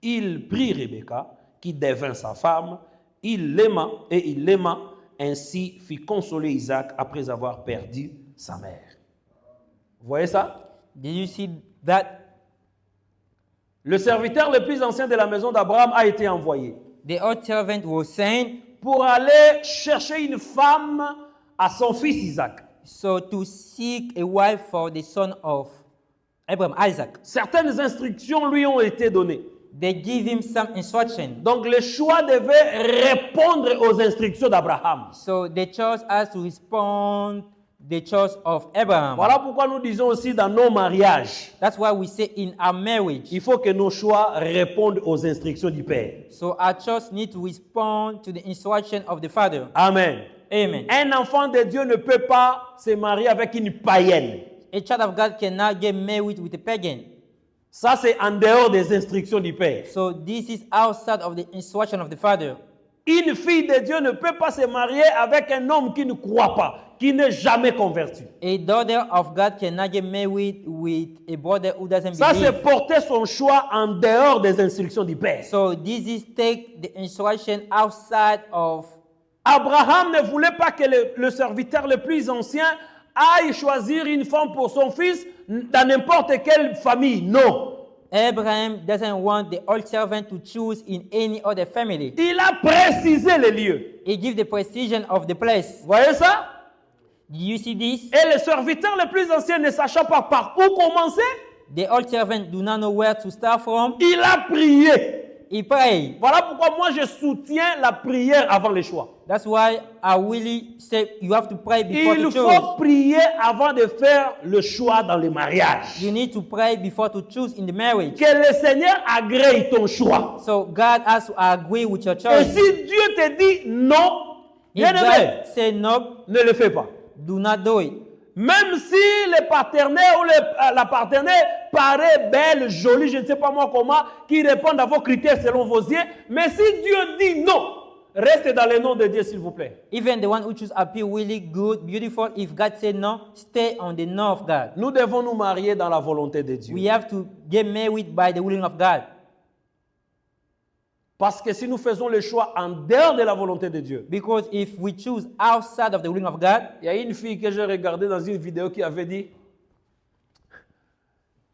Il prit Rebecca, qui devint sa femme. Il l'aima et il l'aima. Ainsi fit consoler Isaac après avoir perdu sa mère. Vous voyez ça? Did you see that? Le serviteur le plus ancien de la maison d'Abraham a été envoyé The old servant was sent pour aller chercher une femme à son fils Isaac. so to seek a wife for the son of Abraham, Isaac. Certaines instructions lui ont été données. They give him some instruction. Donc le choix devait répondre aux instructions d'Abraham. So the church has to respond the church of Abraham. Voilà pourquoi nous disons aussi dans nos mariages, That's why we say in our marriage. il faut que nos choix répondent aux instructions du Père. So our church need to respond to the instruction of the Father. Amen. Amen. Un enfant de Dieu ne peut pas se marier avec une païenne. A child of God cannot get married with a pagan. Ça, c'est en dehors des instructions du Père. So this is outside of the instruction of the Father. Une fille de Dieu ne peut pas se marier avec un homme qui ne croit pas, qui n'est jamais converti. A daughter of God cannot get married with a brother who doesn't Ça, c'est believe. porter son choix en dehors des instructions du Père. So this is take the instruction outside of. Abraham ne voulait pas que le serviteur le plus ancien aille choisir une femme pour son fils dans n'importe quelle famille. Non. Abraham doesn't want the old servant to choose in any other family. Il a précisé les lieux. He gives the precision of the place. Vous voyez ça? Do you see this? Et le serviteur le plus ancien, ne sachant pas par où commencer, The old servant do not know where to start from. il a prié. He prayed. Voilà pourquoi moi je soutiens la prière avant les choix. That's why I really say you have to pray before Il to faut choose. prier avant de faire le choix dans le mariage. You need to pray before to choose in the marriage. Que le Seigneur agrée ton choix. So God has to agree with your Et choice. si Dieu te dit non, If bien aimé, God say no, ne le fais pas. do not do it. Même si le partenaire ou la partenaire paraît belle, jolie, je ne sais pas moi comment, qui répond à vos critères selon vos yeux, mais si Dieu dit non, restez dans le nom de Dieu s'il vous plaît. Even the one who choose appear really good, beautiful. If God say no, stay on the no of God. Nous devons nous marier dans la volonté de Dieu. We have to get married by the willing of God. Parce que si nous faisons le choix en dehors de la volonté de Dieu, Because if we choose outside of the willing of God, il y a une fille que j'ai regardée dans une vidéo qui avait dit,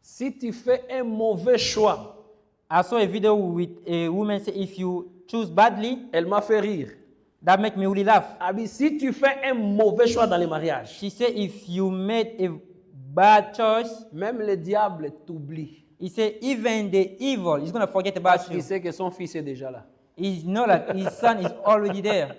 si tu fais un mauvais choix, I saw a video with a woman say, if you choose badly, elle m'a fait rire. that make me really laugh. Elle dit, si tu fais un mauvais choix dans les mariages, She said, if you made a bad choice, même le diable t'oublie. he said, even the evil is going to forget about Parce you. qu'il sait que son fils est déjà là. He's know that his son is already there.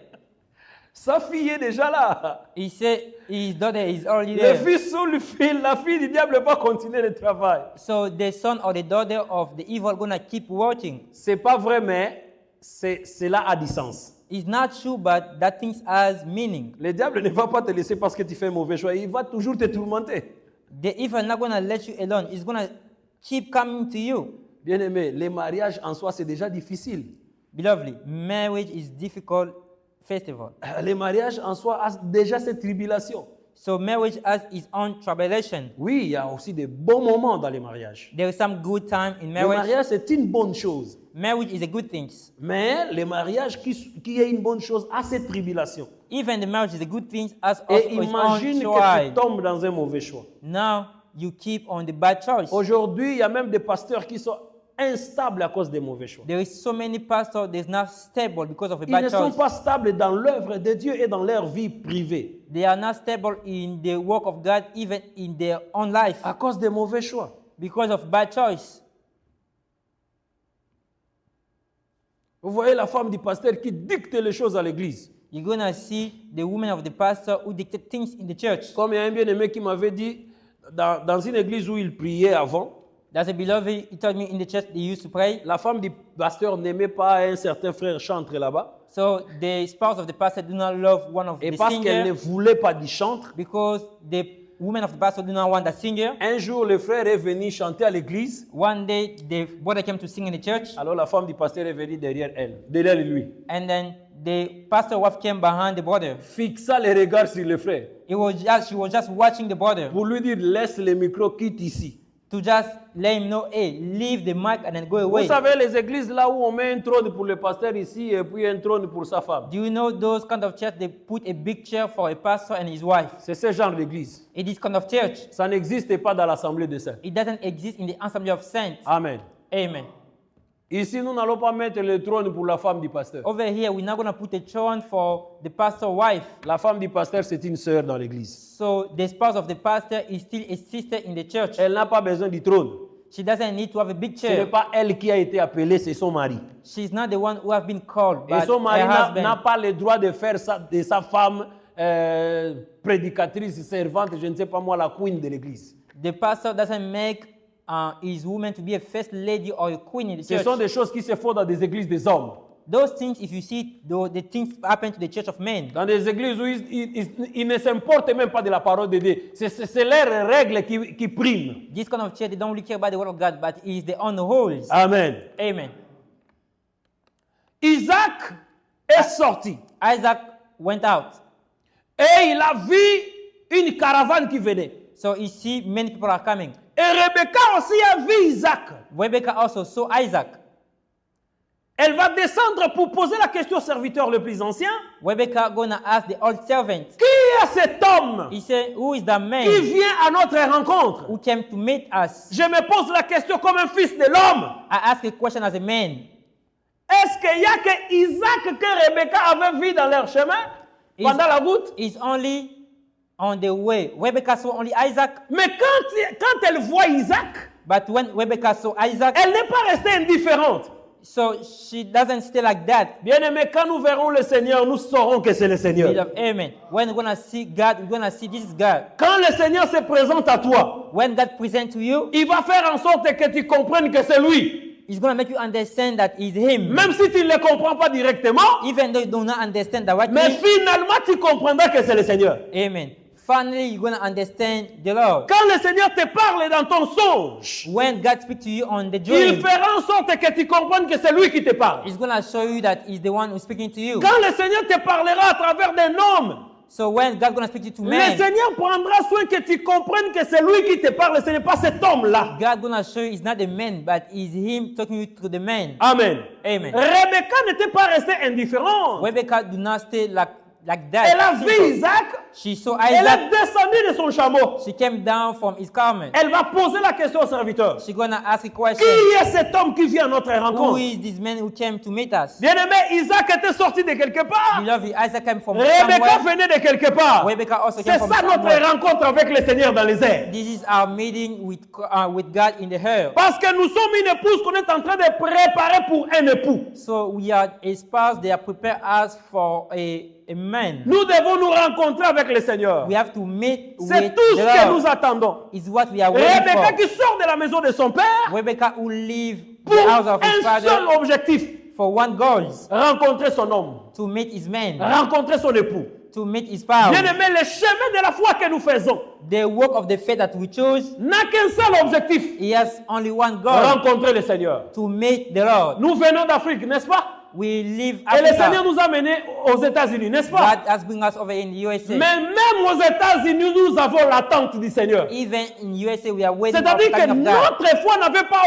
Sa fille est déjà là. He said his daughter is already Le there. fils sous le fil, la fille du diable va continuer le travail. So the son or the daughter of the evil going to keep working. C'est pas vrai, mais cela a du sens. It's not true, but that thing has meaning. Le diable ne va pas te laisser parce que tu fais un mauvais choix. Il va toujours te tourmenter. The evil not going to let you alone. It's going to keep coming to you. Bien aimé, les mariages en soi, c'est déjà difficile. Beloved, marriage is difficult festival. Les mariages en soi ont déjà cette tribulation. So marriage has its own tribulation. Oui, il y a aussi des bons moments dans les mariages. There is some good time in Le marriage. mariage, c'est une bonne chose. Marriage is a good thing. Mais le mariage qui est une bonne chose a cette tribulation. Even the marriage is a good thing as also Et its own imagine que tu trial. tombes dans un mauvais choix. Now you keep on the bad choice. Aujourd'hui, il y a même des pasteurs qui sont instables à cause des mauvais choix. There is so many pastors that's not stable because of a Ils ne bad sont choice. pas stables dans l'œuvre de Dieu et dans leur vie privée They are not stable in the work of God, even in their own life, à cause des mauvais choix. because of bad choice. Vous voyez la femme du pasteur qui dicte les choses à l'église. You're gonna see the women of the pastor who dictate things in the church. Comme il y a un bien-aimé qui m'avait dit, dans une église où il priait avant, That's a beloved. He told me in the church they used to pray. la femme du pasteur n'aimait pas un certain frère chantre là-bas. So the spouse of the pastor do not love one of Et the parce qu'elle ne singer voulait pas du chantre, because the women of the pastor do not want that singer. un jour le frère est venu chanter à l'église. One day the brother came to sing in the church, Alors la femme du pasteur est venue derrière lui. and then the pastor's wife came behind the brother. fixa les regards sur le frère She was just watching the brother pour lui dire laisse le micro, quitte ici. to just let him know, hey, leave the mic and then go Vous away. savez, les églises là où on met un trône pour le pasteur ici et puis un trône pour sa femme. Do you know those kind of church, they put a big chair for a pastor and his wife? C'est ce genre d'église. It is kind of church. Ça n'existe pas dans l'assemblée des saints. It doesn't exist in the assembly of saints. Amen. Amen. Ici, nous n'allons pas mettre le trône pour la femme du pasteur. Over here, we're not going to put a throne for the pastor's wife. La femme du pasteur, c'est une sœur dans l'église. So the spouse of the pastor is still a sister in the church. Elle n'a pas besoin du trône. She doesn't need to have a big Ce n'est chair. pas elle qui a été appelée, c'est son mari. She's not the one who has been called, Et but son mari her n'a husband. pas le droit de faire de sa femme prédicatrice, servante, je ne sais pas moi, la queen de l'église. The pastor doesn't make his woman to be a first lady or a queen in the Ce church. sont des choses qui se font dans des églises des hommes. Those things, if you see, the things happen to the church of men. Dans des églises où ils ne s'importent même pas de la parole de Dieu. C'est leurs règles qui priment. This kind of church, they don't really care about the word of God, but it's their own rules. Amen. Amen. Isaac est sorti Isaac went out. et il a vu une caravane qui venait. So you see, many people are coming. Et Rebecca aussi a vu Isaac. Rebecca also saw Isaac. Elle va descendre pour poser la question au serviteur le plus ancien. Rebecca gonna ask the old servant. Qui est cet homme He said, "Who is the man qui vient à notre rencontre? who came to meet us?" Je me pose la question comme un fils de l'homme. I ask a question as a man. Est-ce qu'il n'y a que Isaac que Rebecca avait vu dans leur chemin pendant la route? Is only on the way. Rebecca saw only Isaac, Mais quand elle voit Isaac, but when Rebecca saw Isaac, elle n'est pas restée indifférente. so she doesn't stay like that. Bien-aimés, quand nous verrons le Seigneur, nous saurons que c'est le Seigneur. Beloved, amen. When we're gonna see God, we're gonna see this is God. Quand le Seigneur se présente à toi, When God presents to you, il va faire en sorte que tu comprennes que c'est lui. He's gonna make you understand that it's Him. Même si tu ne le comprends pas directement, Even though you do not understand directly. mais finalement tu comprendras que c'est le Seigneur. Amen. Finally, you're gonna understand the Lord. Quand le Seigneur te parle dans ton songe, When God speaks to you on the il dream, fera en sorte que tu comprennes que c'est lui qui te parle. He's gonna show you that He's the one who's speaking to you. Quand le Seigneur te parlera à travers des noms, So when God gonna speak to you to le man, Seigneur prendra soin que tu comprennes que c'est lui qui te parle, ce n'est pas cet homme-là. God gonna show you it's not the man, but it's Him talking you to the man. Amen. Amen. Rebecca n'était pas restée indifférente. Rebecca do not stay like that. Elle a vu Simple. Isaac, She saw elle Isaac. est descendue de son chameau. She came down from his garment. Elle va poser la question au serviteur. She gonna ask a Qui question. est cet homme qui vient à notre Who rencontre? is this man who came to meet us? Bien-aimé, Isaac était sorti de quelque part. Beloved, Isaac came from Rebecca somewhere. venait de quelque part. Rebecca also C'est came from ça notre somewhere. rencontre avec le Seigneur dans les airs. This is our meeting with God in the air. Parce que nous sommes une épouse qu'on est en train de préparer pour un époux. So we are a spouse. They are prepared us for a man. Nous devons nous rencontrer avec le Seigneur. We have to meet C'est with tout ce the que Lord. nous attendons. Is what we are waiting Rebecca for. qui sort de la maison de son père Rebecca who leave pour the house of his un seul father objectif. for one goal, Rencontrer son homme. to meet his man, Rencontrer son époux. to meet his spouse. Bien-aimé, le chemin de la foi que nous faisons The work of the faith that we chose, n'a qu'un seul objectif. he has only one goal, Rencontrer le Seigneur. to meet the Lord. Nous venons d'Afrique, n'est-ce pas? We live Et le Seigneur Africa. nous a menés aux États-Unis, n'est-ce pas? God has bring us over in the USA. Mais même aux États-Unis, nous avons l'attente du Seigneur. Even in USA, we are waiting for the C'est-à-dire que coming of God. notre foi n'avait pas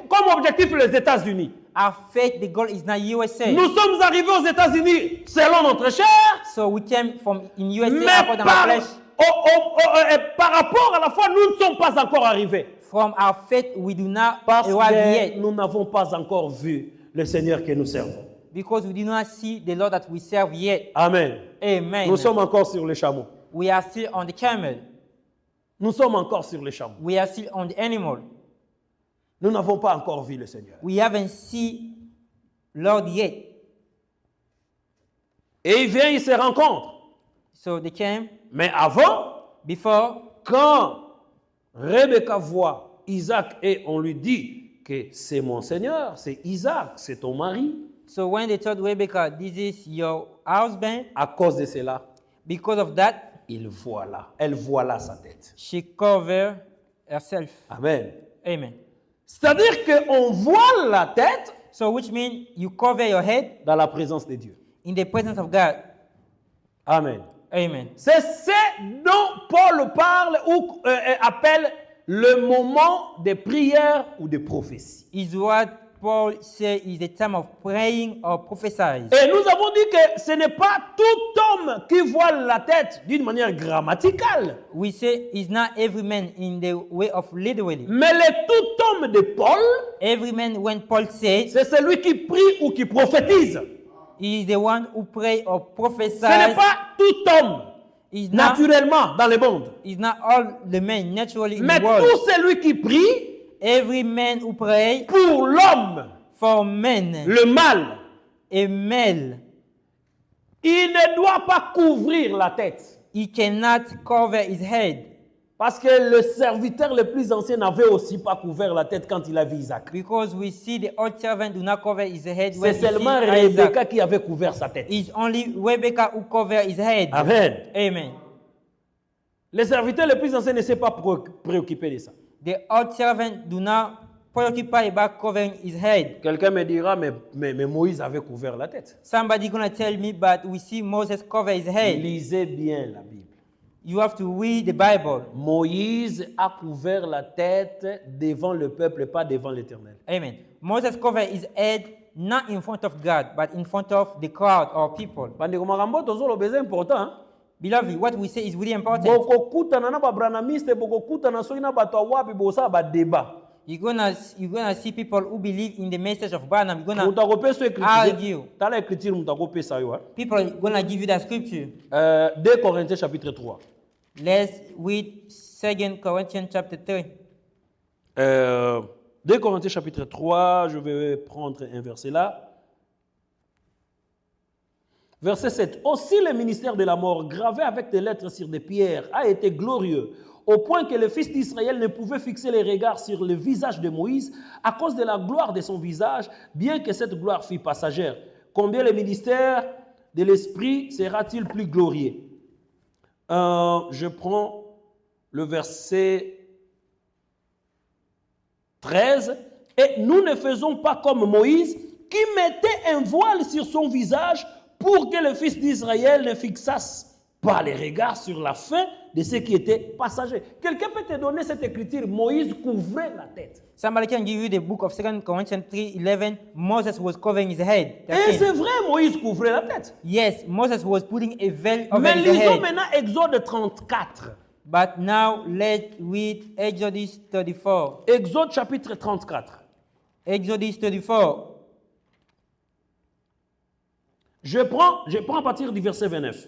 comme objectif les États-Unis. Our faith, the goal is not USA. Nous sommes arrivés aux États-Unis selon notre chair, So we came from in USA mais according to our flesh. par rapport à la foi, nous ne sommes pas encore arrivés. From our faith, we do not Parce arrive que yet, nous n'avons pas encore vu le Seigneur que nous servons. because we do not see the Lord that we serve yet. Amen. Amen. Nous sommes encore sur les chameaux. We are still on the camel. Nous sommes encore sur les chameaux. We are still on the animal. Nous n'avons pas encore vu le Seigneur. We haven't seen Lord yet. Et il vient, il se rencontre. So they came Mais avant, before. quand Rebecca voit Isaac et on lui dit que c'est mon Seigneur, c'est Isaac, c'est ton mari, So when they told Rebecca, this is your husband, à cause de cela, because of that, elle voit là sa tête. she covered herself. Amen. Amen. C'est-à-dire qu'on voit la tête So which means you cover your head dans la présence de Dieu. in the presence of God. Amen. Amen. C'est ce dont Paul parle ou appelle le moment de prière ou de prophétie. Is what Paul says is the time of praying or prophesying. Et nous avons dit que ce n'est pas tout homme qui voile la tête d'une manière grammaticale, We say is not every man in the way of literally. mais le tout homme de Paul, Every man, when Paul says, c'est celui qui prie ou qui prophétise. he is the one who pray or Ce prophesies. n'est pas tout homme, Is not, naturellement, dans le monde. is not all the men naturally in Mais the world. tout celui qui prie Every man who pray pour l'homme, for men, le mal, a male, il ne doit pas couvrir la tête. he cannot cover his head. Parce que le serviteur le plus ancien n'avait aussi pas couvert la tête quand il a vu Isaac. Because we see the old servant do not cover his head C'est when he seulement sees Isaac. Rebecca qui avait couvert sa tête. It's only Rebecca who cover his head. Amen. Amen. Le serviteur le plus ancien ne s'est pas préoccupé de ça. The old servant do not preoccupy about covering his head. Quelqu'un me dira, mais Moïse avait couvert la tête. Somebody gonna tell me, but we see Moses cover his head. Lisez bien la Bible. You have to read the Bible. Moïse a couvert la tête devant le peuple, pas devant l'Éternel. Amen. Moses covered his head not in front of God, but in front of the crowd or people. Bandeko makambo tozolo besoin important. Hein? Beloved, what we say is really important. Bokokutana na babranamiste, bokokutana soki na bato wapi bosa ba débat. You're gonna see people who believe in the message of Barnum. You're gonna Mutakopesa écriture. argue. Tala écriture mutakopesa yo. People are gonna give you that scripture. 2 Corinthiens chapitre 3. Let's read 2 Corinthians chapter 3. 2 Corinthiens chapitre 3, je vais prendre un verset là. Verset 7. Aussi le ministère de la mort, gravé avec des lettres sur des pierres, a été glorieux, au point que le fils d'Israël ne pouvait fixer les regards sur le visage de Moïse à cause de la gloire de son visage, bien que cette gloire fût passagère. Combien le ministère de l'Esprit sera-t-il plus glorieux? Je prends le verset 13. Et nous ne faisons pas comme Moïse, qui mettait un voile sur son visage pour que le fils d'Israël ne fixasse pas les regards sur la fin de ce qui était passager. Quelqu'un peut te donner cette écriture, Moïse couvrait la tête. Somebody can give you the book of 2 Corinthians 3:11. Moses was covering his head. Et c'est vrai, Moïse couvrait la tête. Yes, Moses was putting a veil over Mais his lisons head. maintenant Exode 34. But now let's read Exodus 34. Exode chapitre 34. Exodus 34. Je prends à partir du verset 29.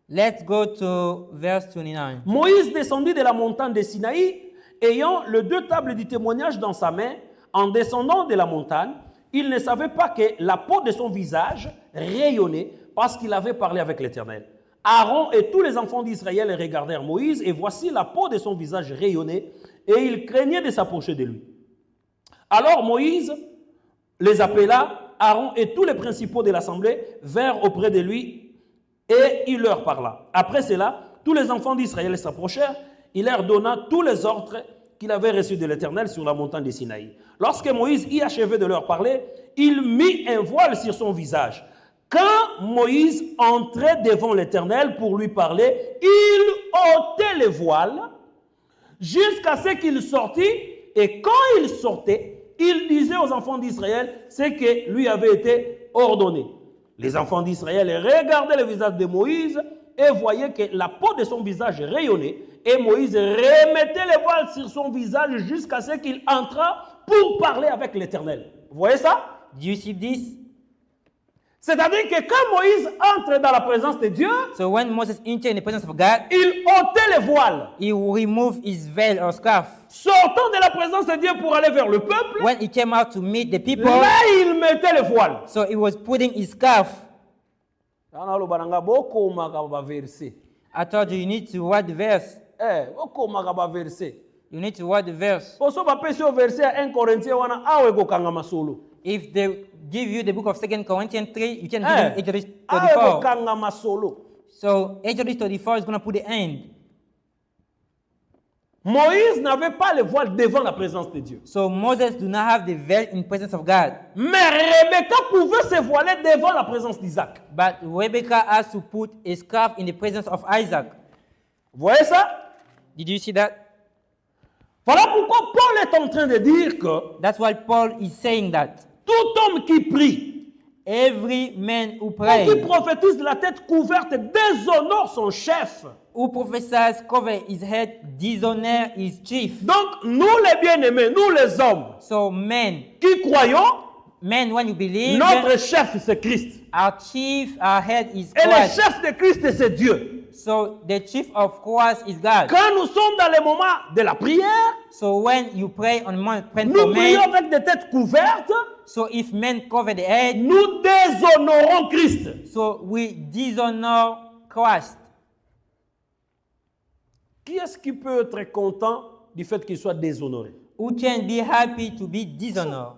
Let's go to verse 29. Moïse descendit de la montagne de Sinaï, ayant les 2 tables du témoignage dans sa main. En descendant de la montagne, il ne savait pas que la peau de son visage rayonnait parce qu'il avait parlé avec l'Éternel. Aaron et tous les enfants d'Israël regardèrent Moïse, et voici la peau de son visage rayonnait, et ils craignaient de s'approcher de lui. Alors Moïse les appela, Aaron et tous les principaux de l'assemblée vinrent auprès de lui, et il leur parla. Après cela, tous les enfants d'Israël s'approchèrent, il leur donna tous les ordres qu'il avait reçus de l'Éternel sur la montagne de Sinaï. Lorsque Moïse y achevait de leur parler, il mit un voile sur son visage. Quand Moïse entrait devant l'Éternel pour lui parler, il ôtait le voile jusqu'à ce qu'il sortît, et quand il sortait, il disait aux enfants d'Israël ce que lui avait été ordonné. Les enfants d'Israël regardaient le visage de Moïse et voyaient que la peau de son visage rayonnait, et Moïse remettait le voile sur son visage jusqu'à ce qu'il entra pour parler avec l'Éternel. Vous voyez ça? Do you see this? C'est-à-dire que quand Moïse entre dans la présence de Dieu, So when Moses entered in the presence of God, il ôtait le voile. he removed his veil or scarf. Sortant de la présence de Dieu pour aller vers le peuple, When he came out to meet the people, là il mettait le voile. so he was putting his scarf. I I told you, you need to write the verse. verset. You need to write the verse. Poso bapesi o verset ya 1 Corinthiens wana awe kokangama solo. If they give you the book of 2 Corinthians 3, you can give them Exodus Awe 34. kokangama solo. So Exodus 34 is going to put the end. Moïse n'avait pas le voile devant la présence de Dieu. So Moses do not have the veil in presence of God. Mais Rebecca pouvait se voiler devant la présence d'Isaac. But Rebecca has to put a scarf in the presence of Isaac. Vous voyez ça? Did you see that? Voilà pourquoi Paul est en train de dire que That's why Paul is saying that. tout homme qui prie Every man who ou qui prays, prophétise la tête couverte déshonore son chef. who prophesies, cover his head, dishonor his chief. Donc, nous les bien-aimés, nous les hommes So men, qui croyons, when you believe, notre chef c'est Christ. our chief, our head is Et le Christ. chef de Christ c'est Dieu. So the chief of Christ is God. Quand nous sommes dans les moments de la prière, So when you pray on Mount, pray nous for prions men. avec des têtes couvertes, So if men cover the head, nous déshonorons Christ. so we dishonor Christ. Qui est-ce qui peut être content du fait qu'il soit déshonoré? Who can be happy to be dishonored?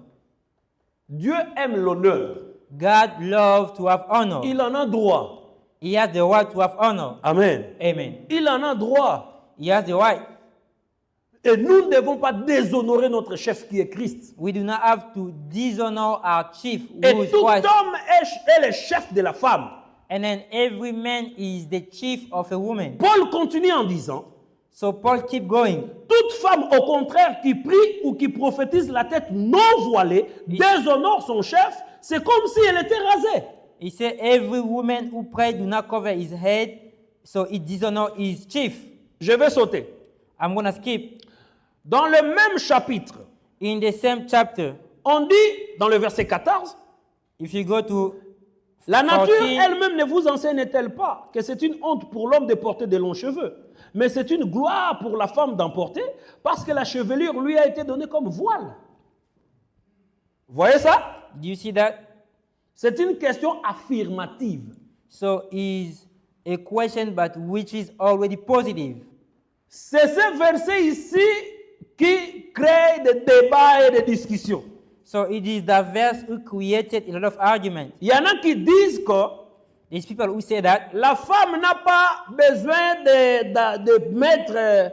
Dieu aime l'honneur. God loves to have honor. Il en a droit. He has the right to have honor. Amen. Amen. Il en a droit. He has the right. Et nous ne devons pas déshonorer notre chef qui est Christ. We do not have to dishonor our chief, Et who is tout Christ. homme est le chef de la femme. And then every man is the chief of a woman. Paul continue en disant, So Paul keep going. toute femme au contraire qui prie ou qui prophétise la tête non voilée déshonore son chef, c'est comme si elle était rasée. He said every woman who prays do not cover his head, so it dishonor his chief. Je vais sauter. I'm going to skip. Dans le même chapitre, In the same chapter, on dit dans le verset 14, if you go to la nature 14, elle-même ne vous enseigne-t-elle pas que c'est une honte pour l'homme de porter de longs cheveux, mais c'est une gloire pour la femme d'en porter, parce que la chevelure lui a été donnée comme voile. Vous voyez ça? do you see that? C'est une question affirmative. So is a question but which is already positive. C'est ce verset ici qui crée des débats et des discussions. So it is the verse who created a lot of arguments. Il y en a qui disent que These people who say that la femme n'a pas besoin de mettre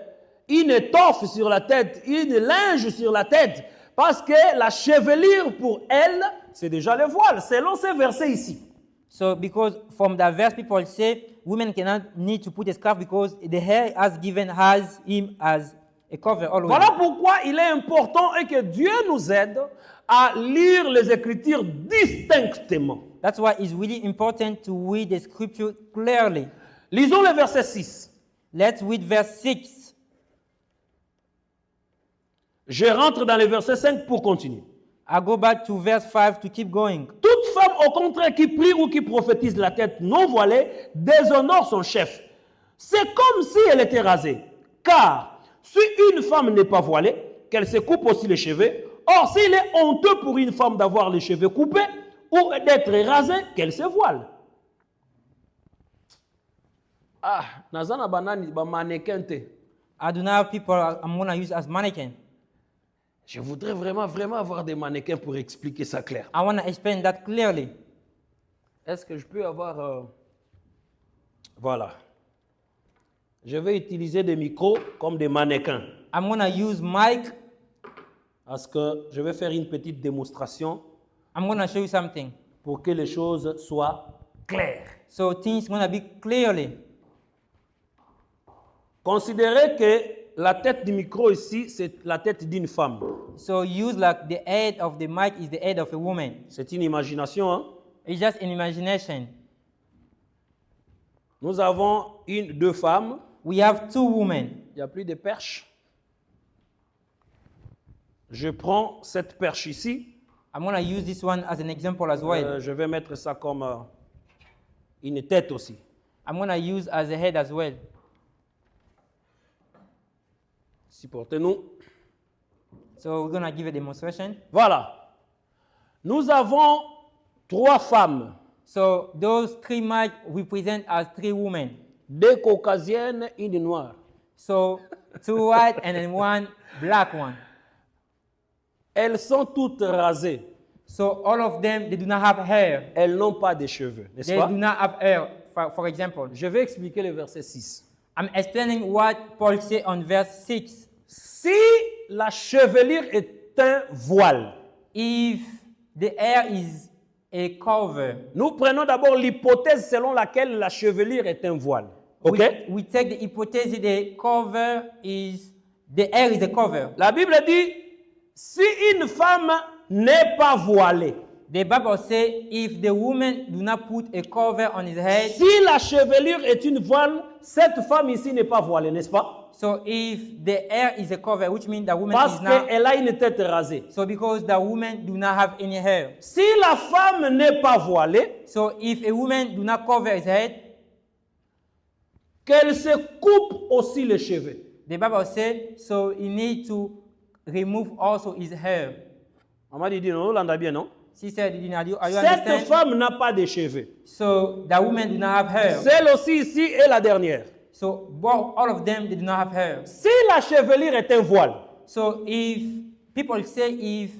une étoffe sur la tête, une linge sur la tête, parce que la chevelure pour elle, c'est déjà le voile, selon ce verset ici. so because from the verse people say women cannot need to put a scarf because the hair has given has him as a cover always. Voilà pourquoi il est important et que Dieu nous aide à lire les Écritures distinctement. That's why it's really important to read the scripture clearly. Lisons le verset 6. Let's read verse 6. Je rentre dans le verset 5 pour continuer. I go back to verse 5 to keep going. Toute femme, au contraire, qui prie ou qui prophétise la tête non voilée, déshonore son chef. C'est comme si elle était rasée. Car si une femme n'est pas voilée, qu'elle se coupe aussi les cheveux, or s'il est honteux pour une femme d'avoir les cheveux coupés ou d'être rasée, qu'elle se voile. Ah, nazana banani ba mannequin te. I do not have people I'm going to use as mannequin. Je voudrais vraiment avoir des mannequins pour expliquer ça clair. I want to explain that clearly. Est-ce que je peux avoir... Voilà. Je vais utiliser des micros comme des mannequins. I'm going to use mic. Parce que je vais faire une petite démonstration I'm going to show you something. pour que les choses soient claires. So things going to be clearly. Considérez que la tête du micro ici, c'est la tête d'une femme. So use like the head of the mic is the head of a woman. C'est une imagination. Hein? It's just an imagination. Nous avons deux femmes. We have two women. Il n'y a plus de perche. Je prends cette perche ici. I'm going to use this one as an example as well. Je vais mettre ça comme une tête aussi. I'm going to use as a head as well. Supportez-nous. So we're going to give a demonstration. Voilà. Nous avons trois femmes. So those three mics represent as three women. Deux caucasiennes, une noire. So two white and then one black one. Elles sont toutes rasées. So all of them, they do not have hair. Elles n'ont pas de cheveux, n'est-ce They pas? do not have hair, for example. Je vais expliquer le verset 6. I'm explaining what Paul said on verse 6. Si la chevelure est un voile, if the hair is a cover, nous prenons d'abord l'hypothèse selon laquelle la chevelure est un voile. OK? we take the hypothesis the cover is, the hair is a cover. La Bible dit, si une femme n'est pas voilée, The Bible says if the woman do not put a cover on his head, si la chevelure est une voile, cette femme ici n'est pas voilée, n'est-ce pas? so if the hair is a cover, which means the woman Parce is not, qu'elle a une tête rasée. so because the woman do not have any hair. Si la femme n'est pas voilée, So if a woman do not cover his head, qu'elle se coupe aussi les cheveux. the Bible says, so he need to remove also his hair. Maman dit, non, Hollande bien, non? Sister, are you Cette understand? femme n'a pas de cheveux. So the woman do not have hair. Celle aussi ici est la dernière. So both, all of them, they do not have hair. Si la chevelure est un voile, So if people say if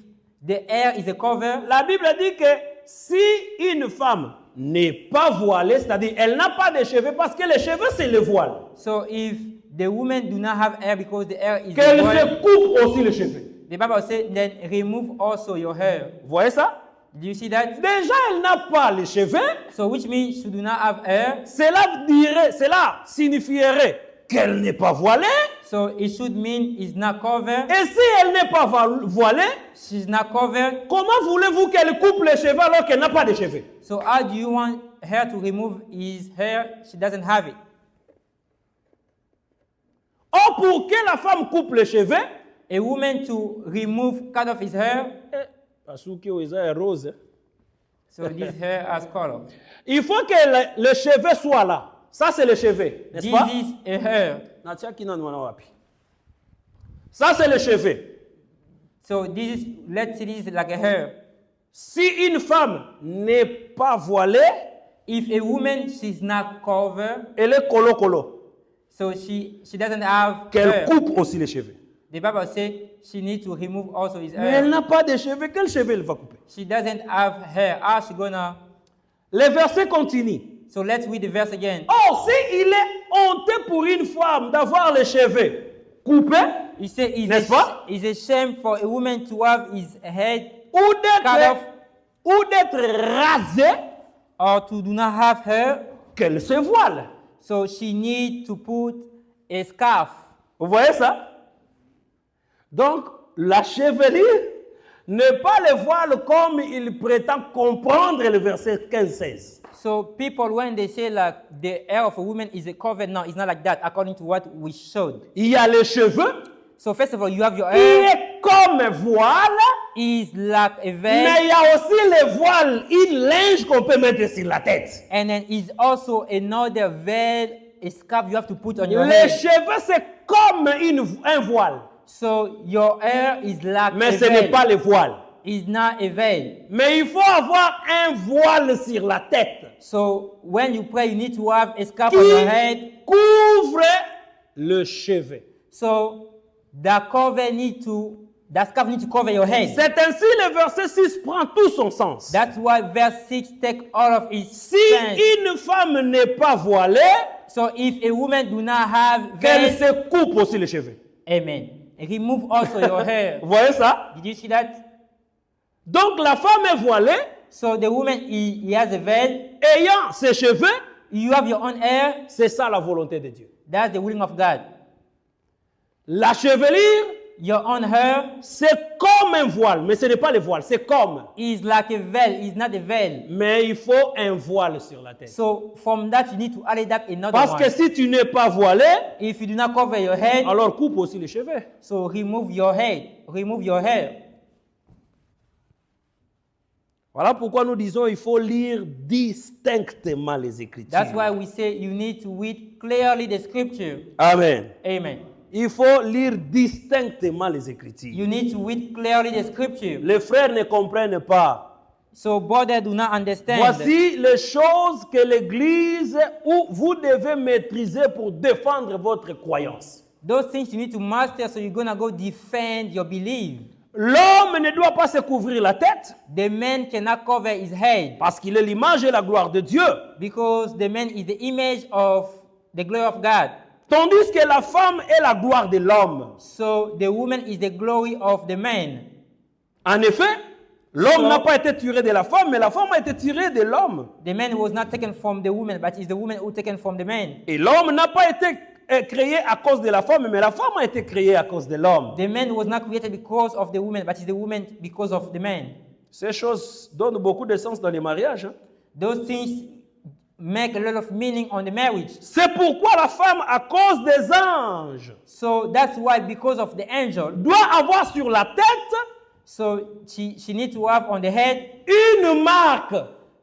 the hair is a cover, la Bible dit que si une femme n'est pas voilée, c'est-à-dire elle n'a pas de cheveux, parce que les cheveux c'est le voile, so if the woman do not have hair because the hair is qu'elle a voile, se coupe aussi les cheveux. the Bible says then remove also your hair. Vous voyez ça? Do you see that? Déjà, elle n'a pas les cheveux. So which means she do not have hair. Cela signifierait qu'elle n'est pas voilée. So it should mean it's not covered. Et si elle n'est pas voilée, She's not covered. comment voulez-vous qu'elle coupe les cheveux alors qu'elle n'a pas de cheveux? So how do you want her to remove his hair? She doesn't have it. Or, pour que la femme coupe les cheveux, A woman to remove cut off his hair. So this hair has color. il faut que le cheveu soit là. Ça, c'est le cheveu, n'est-ce This pas? is a hair. Ça, c'est le cheveu. So this is, let's say this is like a hair. Si une femme n'est pas voilée, If a woman she's not covered, elle est colo-colo. so she doesn't have Qu'elle hair. coupe aussi les cheveux. The Bible says she needs to remove also his Mais elle hair. n'a pas de cheveux. Quel cheveu elle va couper? She doesn't have hair. How she gonna? Le verset continue. So let's read the verse again. Or, s'il est honteux pour une femme d'avoir les cheveux coupés, He said N'est-ce pas? it's a shame for a woman to have his head ou cut d'être rasée, or to do not have hair. qu'elle se voile. So she needs to put a scarf. Vous voyez ça? Donc, la chevelure n'est pas le voile comme il prétend comprendre le verset 15-16. So people, when they say like the hair of a woman is a cover, no, it's not like that. According to what we showed. Il y a les cheveux So first of all, you have your qui hair est comme voile, is like a veil, mais il y a aussi le voile, une linge qu'on peut mettre sur la tête. and then is also another veil, a scarf you have to put on your Les head. cheveux, c'est comme un voile, So your hair is like mais a ce n'est veil. pas le voile. It's not a veil. Mais il faut avoir un voile sur la tête So when you pray, you need to have a scarf qui on your head. couvre le cheveu. So the scarf need to cover your head. C'est ainsi le verset 6 prend tout son sens. That's why verse 6 take all of its Si sense. une femme n'est pas voilée, So if a woman do not have qu'elle veil, se coupe aussi les cheveux. amen. Remove also your hair. Vous voyez ça? Did you see that? Donc la femme est voilée, So the woman, he has a veil. ayant ses cheveux, You have your own hair. c'est ça la volonté de Dieu. That's the willing of God. La chevelure, Your own hair c'est comme un voile, mais ce n'est pas le voile, c'est comme. is like a veil. It's not a veil. Mais il faut un voile sur la tête. So from that, you need to add that another Parce one. que si tu n'es pas voilé, If you do not cover your head, alors coupe aussi les cheveux. so remove your head. Remove your hair. Voilà pourquoi nous disons il faut lire distinctement les Écritures. That's why we say you need to read clearly the scripture. Amen. Amen. Il faut lire distinctement les Écritures. You need to read clearly the scripture. Les frères ne comprennent pas. So brothers do not understand. Voici les choses que l'Église où vous devez maîtriser pour défendre votre croyance. Those things you need to master, so you're going to go defend your belief. L'homme ne doit pas se couvrir la tête The man cannot cover his head parce qu'il est l'image et la gloire de Dieu. because the man is the image of the glory of God. Tandis que la femme est la gloire de l'homme. So the woman is the glory of the man. En effet, l'homme So- n'a pas été tiré de la femme, mais la femme a été tirée de l'homme. The man was not taken from the woman, but it's the woman who taken from the man. Et l'homme n'a pas été créé à cause de la femme, mais la femme a été créée à cause de l'homme. The man was not created because of the woman, but it's the woman because of the man. Ces choses donnent beaucoup de sens dans les mariages. Hein. Those things make a lot of meaning on the marriage. C'est pourquoi la femme, à cause des anges, So that's why, because of the angel, doit avoir sur la tête so she needs to have on the head une marque,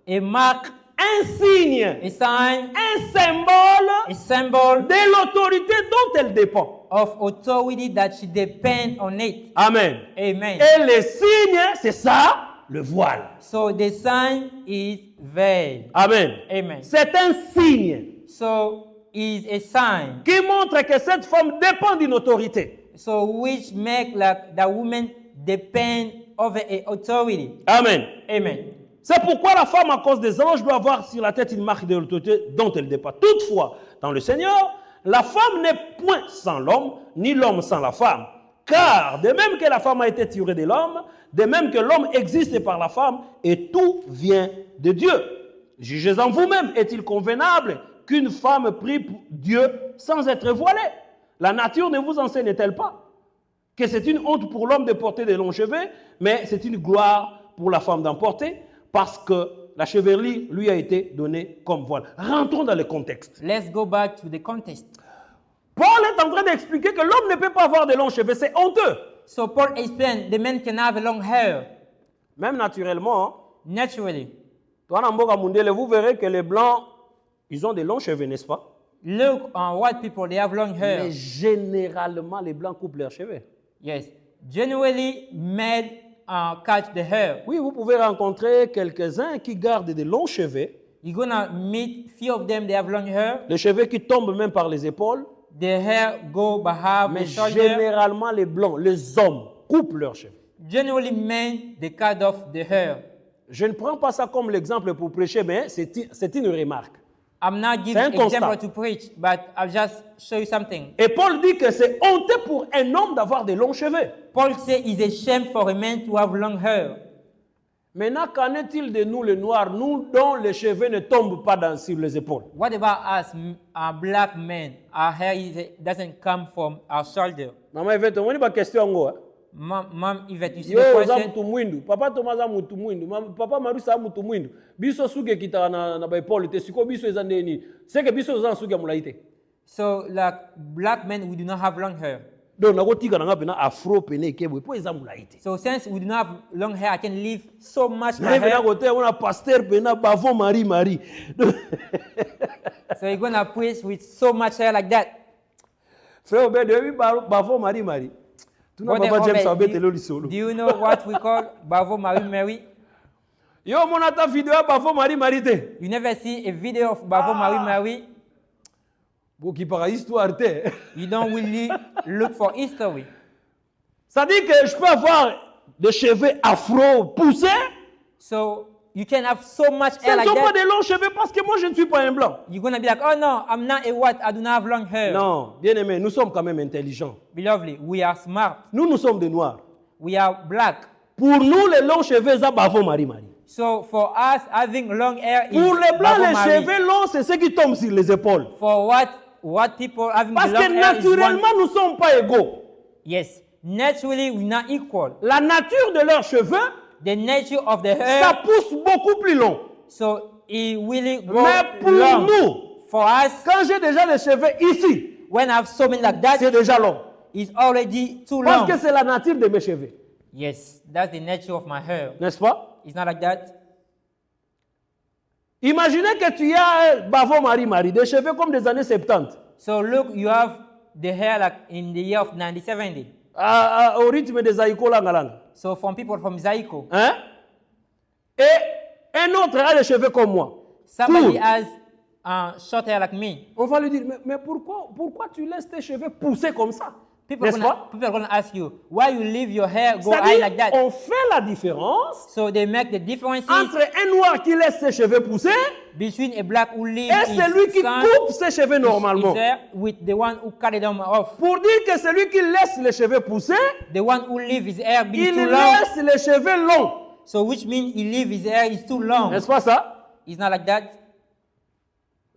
a mark, un signe, a sign, un symbole a symbol de l'autorité dont elle dépend. of authority that she depend on it. Amen. Amen. Et le signe, c'est ça, le voile. So the sign is veil. Amen. Amen. C'est un signe So is a sign. qui montre que cette femme dépend d'une autorité. So which make like the woman depend over a authority. Amen. Amen. C'est pourquoi la femme, à cause des anges, doit avoir sur la tête une marque de l'autorité dont elle dépend. Toutefois, dans le Seigneur, la femme n'est point sans l'homme, ni l'homme sans la femme. Car, de même que la femme a été tirée de l'homme, de même que l'homme existe par la femme, et tout vient de Dieu. Jugez en vous-même, est-il convenable qu'une femme prie pour Dieu sans être voilée? La nature ne vous enseigne-t-elle pas que c'est une honte pour l'homme de porter des longs cheveux, mais c'est une gloire pour la femme d'en porter, parce que la chevelure lui a été donnée comme voile. Rentrons dans le contexte. Let's go back to the context. Paul est en train d'expliquer que l'homme ne peut pas avoir de longs cheveux, c'est honteux. So Paul explained the man can have long hair Même naturellement, naturally. toi, dans Mboka Mundele, vous verrez que les blancs, ils ont des longs cheveux, n'est-ce pas? Look on white people, they have long hair. Mais généralement, les blancs coupent leurs cheveux. Yes. Generally, men cut the hair. Oui, vous pouvez rencontrer quelques-uns qui gardent des longs cheveux, You're gonna meet few of them, they have long hair. les cheveux qui tombent même par les épaules. The hair go behind Mais the shoulder. généralement, les blancs, les hommes, coupent leurs cheveux. Generally, men, they cut off the hair. Je ne prends pas ça comme l'exemple pour prêcher, mais c'est une remarque. I'm not C'est giving un constat. example to preach, but I'll just show you something. Et Paul dit que c'est honteux pour un homme d'avoir des longs cheveux. Paul says it's a shame for a man to have long hair. Maintenant, qu'en est-il de nous, les noirs, nous dont les cheveux ne tombent pas sur les épaules? What about us, black men? Our hair doesn't come from our shoulder. Maman Yvette, on a une question. Mom, Yvette, you see Yo, the za question? mutu mwindu. Papa Thomas za mutu mwindu. Papa Marusa za mutu mwindu. Biso suge kita na ba épaules te siko biso eza ndeni. C'est que biso za suge mulaite. So, like black men, we do not have long hair. Donc nako tika na ngapena afro pene kebwe po eza mulaite. So, since we do not have long hair, I can leave so much my Na hair. kote on a pasteur pena bavon Marie. So, you're gonna preach with so much hair like that. Frère Obed, oui bavon Marie. Tuna Brother baba James Obed, abete lo lisolo. do you know what we call Bavo Marie Mary? Yo mona ta vidéo bavon Marie te. You never see a video of Bavo Marie Mary. Bo ki para histoire te. You don't really look for history. Ça dit que je peux avoir des cheveux afro poussés. So you can have so much Ce hair ne like sont pas that. des longs cheveux parce que moi je ne suis pas un blanc. You're gonna be like, oh no, I'm not a white, I do not have long hair. Non, bien aimé, nous sommes quand même intelligents. Beloved, we are smart. Nous sommes des noirs. We are black. Pour nous, les longs cheveux, ça bavon Marie. So for us, having long hair is Pour les blancs, Bavo les Marie. cheveux longs, c'est ce qui tombe sur les épaules. For what people having Parce the long que hair is one. naturellement, nous ne sommes pas égaux. Yes, naturally we're not equal. La nature de leurs cheveux, The nature of the ça hair, pousse beaucoup plus long. so it really grows Mais pour long. nous, For us, quand j'ai déjà les cheveux ici, when I have so many like that, c'est déjà long. it's already too Parce long. que c'est la nature de mes cheveux. Yes, that's the nature of my hair. N'est-ce pas? It's not like that. Imaginez que tu as bavon Marie, des cheveux comme des années 70. So look, you have the hair like in the year of 1970. Au rythme des Aïko Langalanga. So from people from Zaiko, Hein? Et un autre a les cheveux comme moi. somebody Cool. has short hair like me. On va lui dire, mais pourquoi tu laisses tes cheveux pousser comme ça? People N'est-ce pas? are gonna ask you why you leave your hair go high C'est-à-dire, like that. on fait la différence So they make the differences entre un noir qui laisse ses cheveux pousser between a black who lives et celui qui coupe ses cheveux normalement. with the one who cut them off. Pour dire que celui qui laisse les cheveux pousser, The one who leave his hair being il too long. laisse les cheveux longs. So which means he leave his hair is too long. N'est-ce pas ça? It's not like that.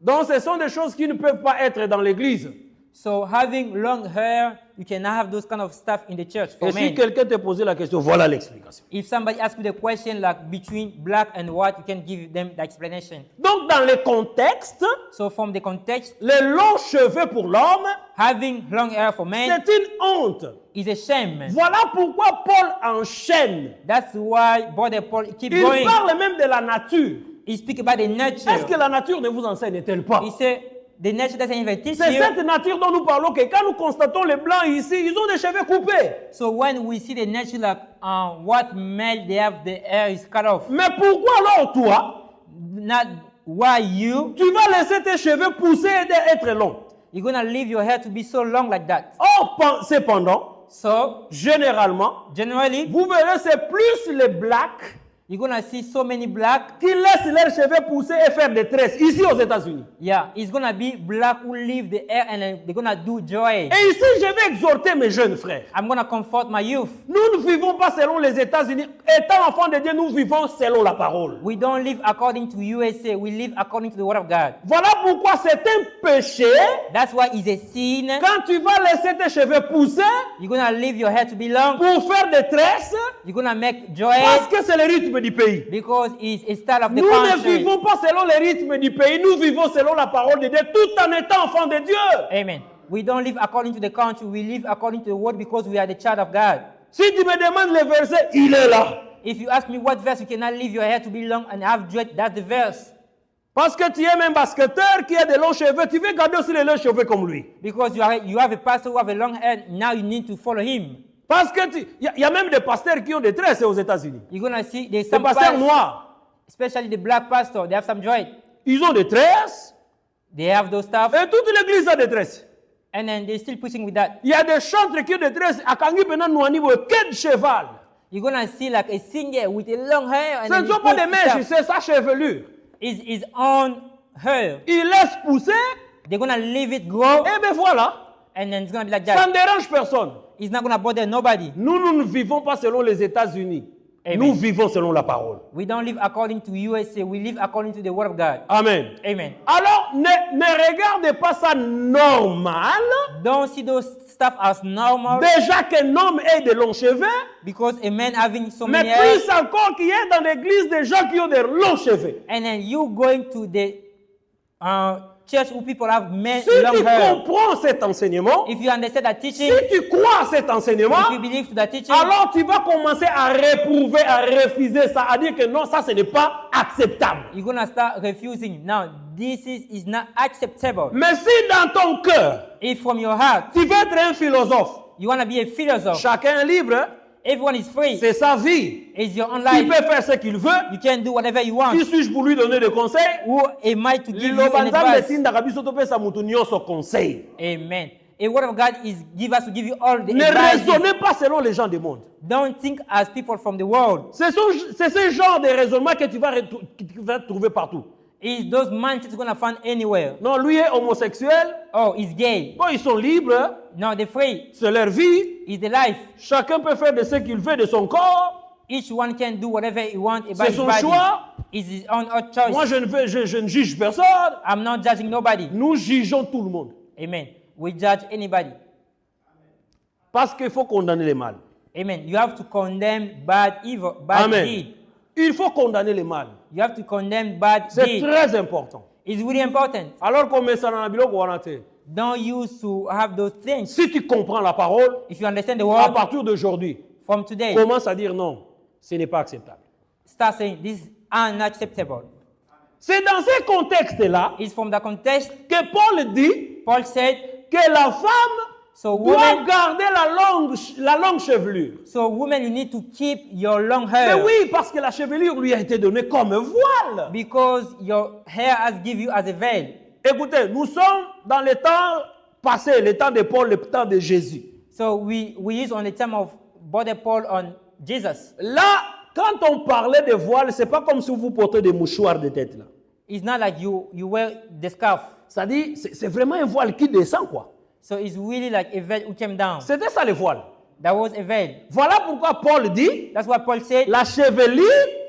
Donc ce sont des choses qui ne peuvent pas être dans l'église. So having long hair, you cannot have those kind of stuff in the church for Et si men. quelqu'un te posait la question, voilà l'explication. If somebody asks you the question like between black and white, you can give them the explanation. Donc dans le contexte, So from the context, les longs cheveux pour l'homme, having long hair for men c'est une honte. is a shame. Voilà pourquoi Paul enchaîne. That's why Brother Paul keep Il going. parle même de la nature. He speak about the nature. Est-ce que la nature ne vous enseigne-t-elle pas? He said the nature doesn't even teach C'est you. cette nature dont nous parlons que quand nous constatons les blancs ici, ils ont des cheveux coupés. So when we see the nature like what male they have, the hair is cut off. Mais pourquoi alors toi, Not why you. tu vas laisser tes cheveux pousser et être longs? You're gonna leave your hair to be so long like that. Or, cependant, So généralement, generally, vous verrez c'est plus les blacks you're gonna see so many black. qui laissent leurs cheveux pousser et faire des tresses ici aux États-Unis. Yeah, it's gonna be black who leave the hair and then they're gonna do joy. Et ici, je vais exhorter mes jeunes frères. I'm gonna comfort my youth. Nous ne vivons pas selon les États-Unis. Étant enfants de Dieu, nous vivons selon la parole. We don't live according to USA. We live according to the word of God. Voilà pourquoi c'est un péché That's why it's a sin. quand tu vas laisser tes cheveux pousser You're gonna leave your hair to be long. pour faire des tresses You're gonna make joy parce que c'est le rythme du pays. because it's a style of the Nous ne country. vivons pas selon le rythme du pays, nous vivons selon la parole de Dieu tout en étant enfants de Dieu. Amen. We don't live according to the country. We live according to the word because we are the child of God. Si tu me demandes le verset, il est là. If you ask me what verse you cannot leave your hair to be long and have joy, that's the verse. Parce que tu es un basketteur qui a de longs cheveux, tu veux garder aussi les longs cheveux comme lui. Because you have a pastor who have a long hair, now you need to follow him. Parce que il y a même des pasteurs qui ont des tresses aux États-Unis. You're gonna see there's Des some pasteurs pastors, noirs, especially the black pastor, they have some joy. ils ont des tresses They have those stuff, et toute l'église a des tresses. and then they're still pushing with that. Il y a des chantres qui ont des tresses à Kangi Pena Nouani, quai de cheval. You're gonna see like a singer with a long hair, and Ce ne then sont he pas puts des mèches, stuff. c'est sa chevelure. Is his own hair. Il laisse pousser, They're gonna leave it grow, et bien voilà, and then it's gonna be like ça that. ne dérange personne. It's not gonna bother nobody. Nous ne vivons pas selon les États-Unis. Amen. Nous vivons selon la parole. We don't live according to USA. We live according to the word of God. Amen. Amen. Alors, ne regardez pas ça normal. Don't see those stuff as normal Déjà qu'un homme ait de longs cheveux, because a man having so mais many hair, plus encore qu'il y ait dans l'église des gens qui ont de longs cheveux. and then you going to the church where people have men Si long tu hair. comprends cet enseignement, If you understand that si teaching, tu crois à cet enseignement, if you believe to that teaching, alors tu vas commencer à réprouver, à refuser ça, à dire que non, ça ce n'est pas acceptable. you're gonna start refusing. Now, this is not acceptable. Mais si dans ton cœur, If from your heart tu veux être un philosophe, you wanna be a philosopher, chacun est libre, everyone is free. c'est sa vie. It's your own Il life. peut faire ce qu'il veut. You can do whatever you want. Qui suis-je pour lui donner des conseils? Who am I to give you Liloba an nzambe advice? etindaka biso topesa mutu nyonso conseil. Amen. A word of God is give us to give you all the Ne advice. raisonnez pas selon les gens du monde. Don't think as people from the world. C'est ce genre de raisonnement que tu vas trouver partout. It's those mindsets you're gonna find anywhere. Non, lui est homosexuel. Oh, he's gay. Bon, ils sont libres. No, they're free. C'est leur vie. It's the life. Chacun peut faire de ce qu'il veut de son corps. Each one can do whatever he wants about C'est his son body. choix. It's his own choice. Moi, je ne juge personne. I'm not judging nobody. Nous jugeons tout le monde. Amen. We judge anybody. Parce qu'il faut condamner le mal. Amen. You have to condemn bad evil, bad Amen. deed. Il faut condamner le mal. You have to condemn bad C'est deed. très important. It's really important. Alors qu'on met ça dans la biloko wana te. Don't use to have those things. Si tu comprends la parole, If you understand the à word partir d'aujourd'hui, from today, commence à dire non, ce n'est pas acceptable. start saying this is unacceptable. C'est dans ce contexte-là It's from the context que Paul dit Paul said, que la femme so doit women, garder la longue chevelure. so women, you need to keep your long Mais hair oui, parce que la chevelure lui a été donnée comme voile. because your hair has given you as a veil. Écoutez, nous sommes dans le temps passé, le temps de Paul, le temps de Jésus. So we use on the time of Brother Paul on Jesus. Là, quand on parlait de voile, c'est pas comme si vous portez des mouchoirs de tête là. It's not like you wear the scarf. C'est-à-dire, c'est vraiment un voile qui descend, quoi. So it's really like a veil who came down. C'était ça le voile. That was a veil. Voilà pourquoi Paul dit, That's what Paul said. la chevelure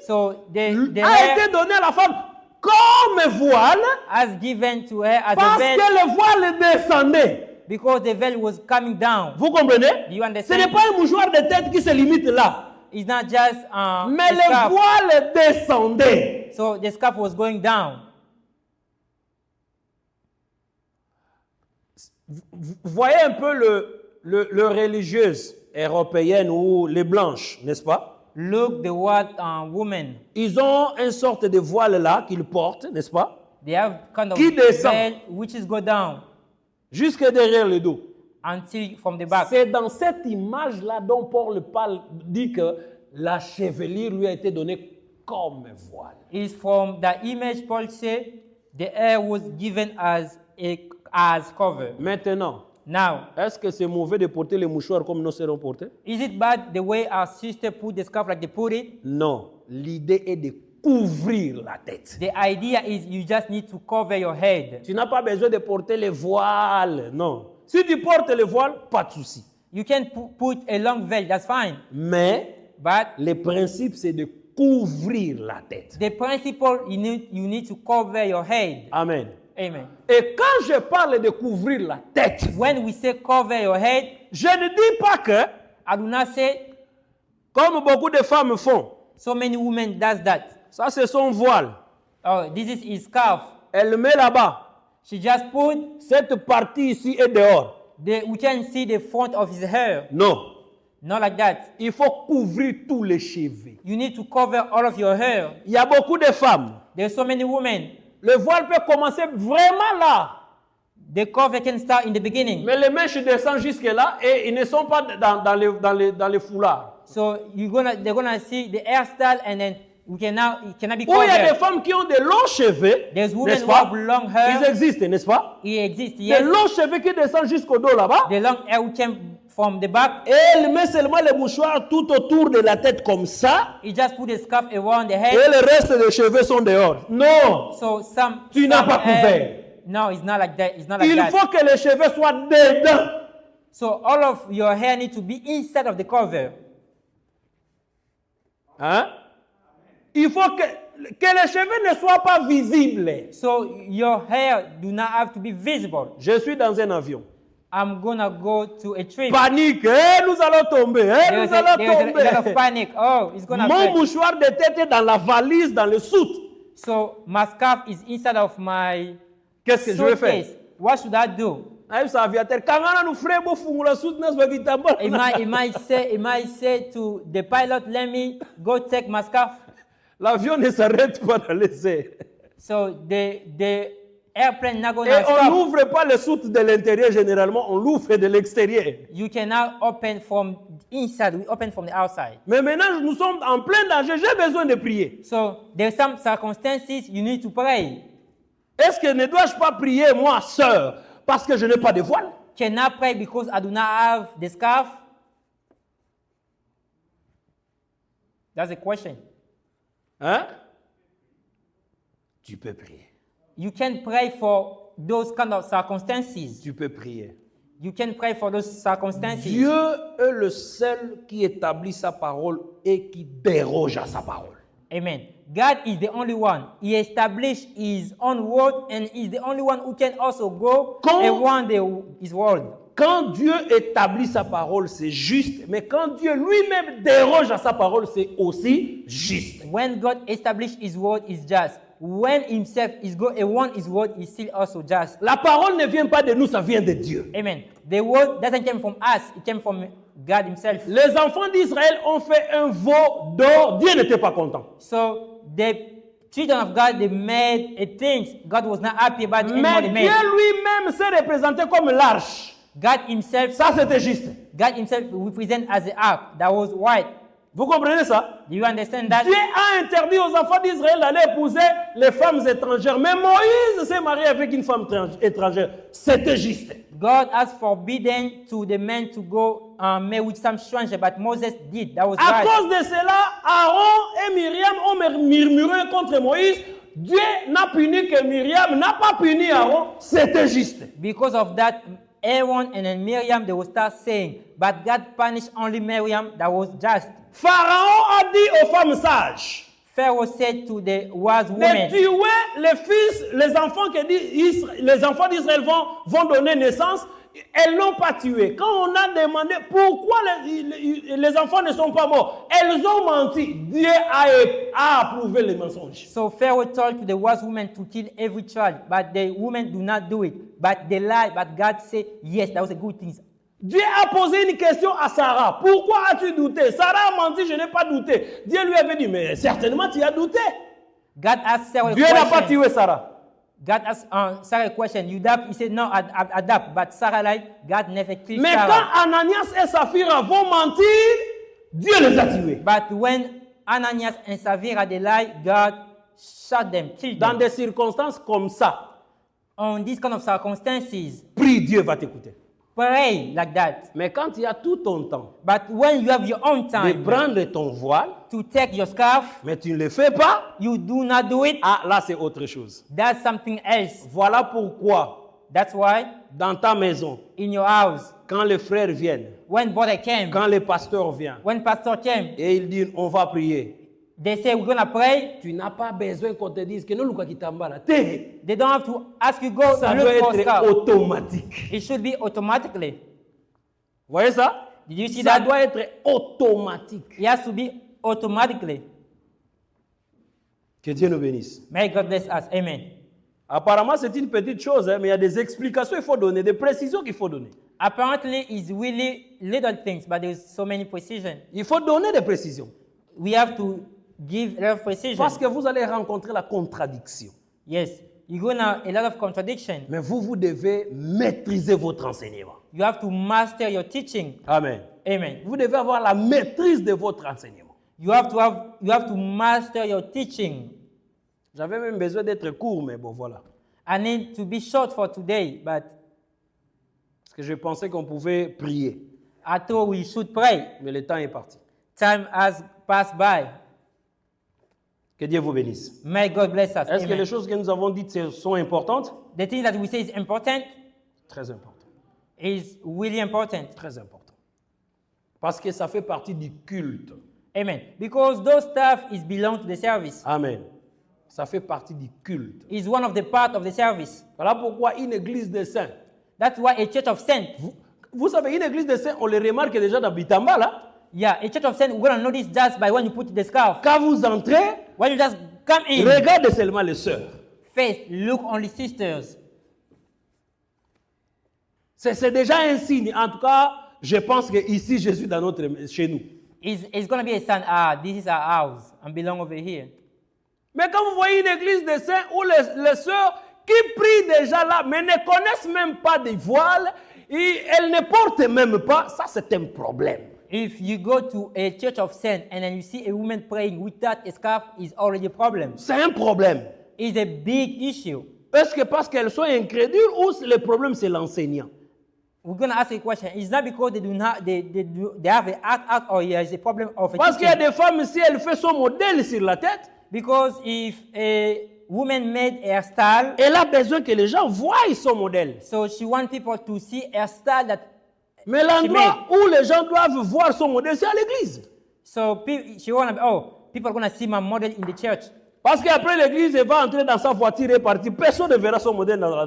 So the a hair été donnée à la femme comme voile has given to her as a parce veil que le voile descendait. because the veil was coming down. Vous comprenez? Do you Ce understand? n'est pas un mouchoir de tête qui se limite là. It's not just Mais a le scarf. voile descendait. So the scarf was going down. Vous voyez un peu le religieuse européenne ou les blanches, n'est-ce pas? Look, the what women. Ils ont une sorte de voile là qu'ils portent, n'est-ce pas? They have kind of Qui descend. veil which is go down Jusque derrière le dos. until from the back. C'est dans cette image-là dont Paul dit que la chevelure lui a été donnée comme voile. Is from the image Paul said the hair was given as cover. Maintenant, Now, est-ce que c'est mauvais de porter les mouchoirs comme nos sœurs ont porté? is it bad the way our sister put the scarf like they put it? Non. L'idée est de couvrir la tête. The idea is you just need to cover your head. Tu n'as pas besoin de porter les voiles, non. Si tu portes les voiles, pas de souci. You can put a long veil, that's fine. Mais But le principe, c'est de couvrir la tête. the principle, you need to cover your head. Amen. Amen. Et quand je parle de couvrir la tête, When we say cover your head, je ne dis pas que, I do not say comme beaucoup de femmes font, so many women does that. ça c'est son voile. Oh, this is his scarf. Elle le met là-bas. She just put Cette partie ici est dehors. we can see the front of his hair. Non. Not like that. Il faut couvrir tous les cheveux. You need to cover all of your hair. Il y a beaucoup de femmes. There's so many women. Le voile peut commencer vraiment là. The cover can start in the beginning. Mais les mèches descendent jusque là et ils ne sont pas dans les foulards. So they're gonna see the hairstyle and then it cannot be Ou il y a des covered. femmes qui ont de longs cheveux, There's women n'est-ce who pas? have long hair. Ils existent, n'est-ce pas? It exists, Des yes. longs cheveux qui descendent jusqu'au dos là-bas. The long hair who came from the back. Et elle met seulement les mouchoirs tout autour de la tête comme ça. He just put a scarf around the Et head. le reste des cheveux sont dehors. Non. So Tu n'as some pas hair- couvert. No, it's not like that. It's not like Il that. faut que les cheveux soient dedans. So all of your hair need to be inside of the cover. Hein? Il faut que les cheveux ne soient pas visibles. So your hair do not have to be visible. Je suis dans un avion. I'm gonna go to a trip. Panique. Nous allons tomber. There's Nous allons a lot of tomber. panic. Oh, it's gonna Mon break. mouchoir de tête est dans la valise, dans le soute. So my scarf is inside of my Qu'est-ce que je vais faire? suitcase. What should I do? Aïe, ça aviateur. Quand on a nous frères, beau fou, la soute, nous va vite à bord. It might say to the pilot, let me go take my scarf. L'avion ne s'arrête pas dans les airs. So the airplane not Et gonna on stop. n'ouvre pas le soute de l'intérieur généralement, on l'ouvre de l'extérieur. You cannot open from inside. We open from the outside. Mais maintenant, nous sommes en plein danger, j'ai besoin de prier. So there's some circumstances you need to pray. Est-ce que ne dois-je pas prier, moi, sœur, parce que je n'ai pas de voile? Can I pray because I do not have the scarf? That's a question. Hein? Tu peux prier. You can pray for those kind of circumstances. Tu peux prier. You can pray for those circumstances. Dieu est le seul qui établit sa parole et qui déroge à sa parole. Amen. God is the only one. He established His own word and is the only one who can also go around His word. Quand Dieu établit sa parole, c'est juste. Mais quand Dieu lui-même déroge à sa parole, c'est aussi juste. When God established His word, is just. When Himself is go around His word, is still also just. La parole ne vient pas de nous, ça vient de Dieu. Amen. The word doesn't come from us. It came from God Himself. Les enfants d'Israël ont fait un veau d'or. Dieu n'était pas content. So the children of God, they made a things. God was not happy about the Mais animal they Dieu made. lui-même s'est représenté comme l'arche. God Himself, Ça, c'était juste. God Himself represent as the ark that was white. Vous comprenez ça? Do you understand that? Dieu a interdit aux enfants d'Israël d'aller épouser les femmes étrangères. Mais Moïse s'est marié avec une femme étrangère. C'était juste. God has forbidden to the men to go marry with some stranger, but Moses did. That was À right. cause de cela, Aaron et Myriam ont murmuré contre Moïse. Dieu n'a puni que Myriam, n'a pas puni Aaron, c'était juste. Because of that, Aaron and then Miriam, they will start saying, but God punished only Miriam, that was just. Pharaon a dit aux femmes sages, Pharaoh said to the wise de woman, tuer les fils, les enfants que les enfants d'Israël vont donner naissance. Elles n'ont pas tué. Quand on a demandé pourquoi les enfants ne sont pas morts, elles ont menti. Dieu a approuvé les mensonges. so Pharaoh told to the wise woman to kill every child, but the woman do not do it. But they lied, but God said, yes, that was a good thing. Dieu a posé une question à Sarah. Pourquoi as-tu douté? Sarah a menti, je n'ai pas douté. Dieu lui avait dit, mais certainement tu as douté. God asked Sarah a Dieu n'a pas question. tué Sarah. God asked Sarah a question. You doubt? He said, no, I doubt. But Sarah lied. God never killed Mais Sarah. quand Ananias et Saphira vont mentir, Dieu les a tués. But when Ananias and Sapphira they lied, God shot them, killed Dans them. des circonstances comme ça, On these kind of circumstances, prie, Dieu va t'écouter. pray like that. Mais quand il y a tout ton temps But when you have your own de time prendre ton voile, to take your scarf, mais tu ne le fais pas, you do not do it. ah là c'est autre chose. That's something else. Voilà pourquoi That's why dans ta maison, in your house, quand les frères viennent, when brother came, quand les pasteurs viennent, when pastor came, et ils disent on va prier, they say we're gonna pray. tu n'as pas besoin qu'on te dise que non, Luka Kitambala, they They don't have to ask you go ça and doit look for être scarf. automatique. It should be automatically. Vous voyez ça? Did you see Ça that? doit être automatique. It has to be automatically. Que Dieu nous bénisse. May God bless us. Amen. Apparemment, c'est une petite chose, hein, mais il y a des explications qu'il faut donner, des précisions qu'il faut donner. Apparently, it's really little things, but there's so many precision. Il faut donner des précisions. We have to give a lot of precision. Parce que vous allez rencontrer la contradiction. Yes, you're gonna a lot of contradiction. Mais vous devez maîtriser votre enseignement. You have to master your teaching. Amen. Amen. Vous devez avoir la maîtrise de votre enseignement. You have to master your teaching. J'avais même besoin d'être court, mais bon, voilà. I need to be short for today, but Parce que je pensais qu'on pouvait prier. I thought we should pray. Mais le temps est parti. Time has passed by. Que Dieu vous bénisse. May God bless us. Est-ce que Amen. les choses que nous avons dites sont importantes? The things that we say is important Très important. is really important. Très important. Parce que ça fait partie du culte. Amen. Because those stuff is belong to the service. Amen. Ça fait partie du culte. Is one of the part of the service. Voilà pourquoi une église des saints. That's why a church of saints. Vous savez, une église des saints, on le remarque déjà dans Bitamba, là. Yeah, a church of saints, we're gonna notice just by when you put the scarf. Quand vous entrez, When you just come in, regardez seulement les sœurs. face, look on the sisters. C'est déjà un signe. En tout cas, je pense que ici, je suis chez nous. It's gonna be a sign. Ah, this is our house. I belong over here. Mais quand vous voyez une église des saints où les sœurs qui prient déjà là, mais ne connaissent même pas des voiles, et elles ne portent même pas, ça c'est un problème. If you go to a church of saints and then you see a woman praying without a scarf, is already a problem. C'est un problème. It's a big issue. Est-ce que parce qu'elles sont incrédules ou le problème c'est l'enseignant? We're gonna ask a question. It's not because they do not they have an act or there is a problem of a Parce qu'il y a teaching. des femmes, si elle fait son modèle sur la tête, Because if a woman made a style, elle a besoin que les gens voient son modèle. so she wants people to see a style that. Mais l'endroit où les gens doivent voir son modèle, c'est à l'église. So she wanna. Oh, people are gonna see my model in the church. Parce qu'après l'église, elle va entrer dans sa voiture et partir. Personne ne verra son modèle dans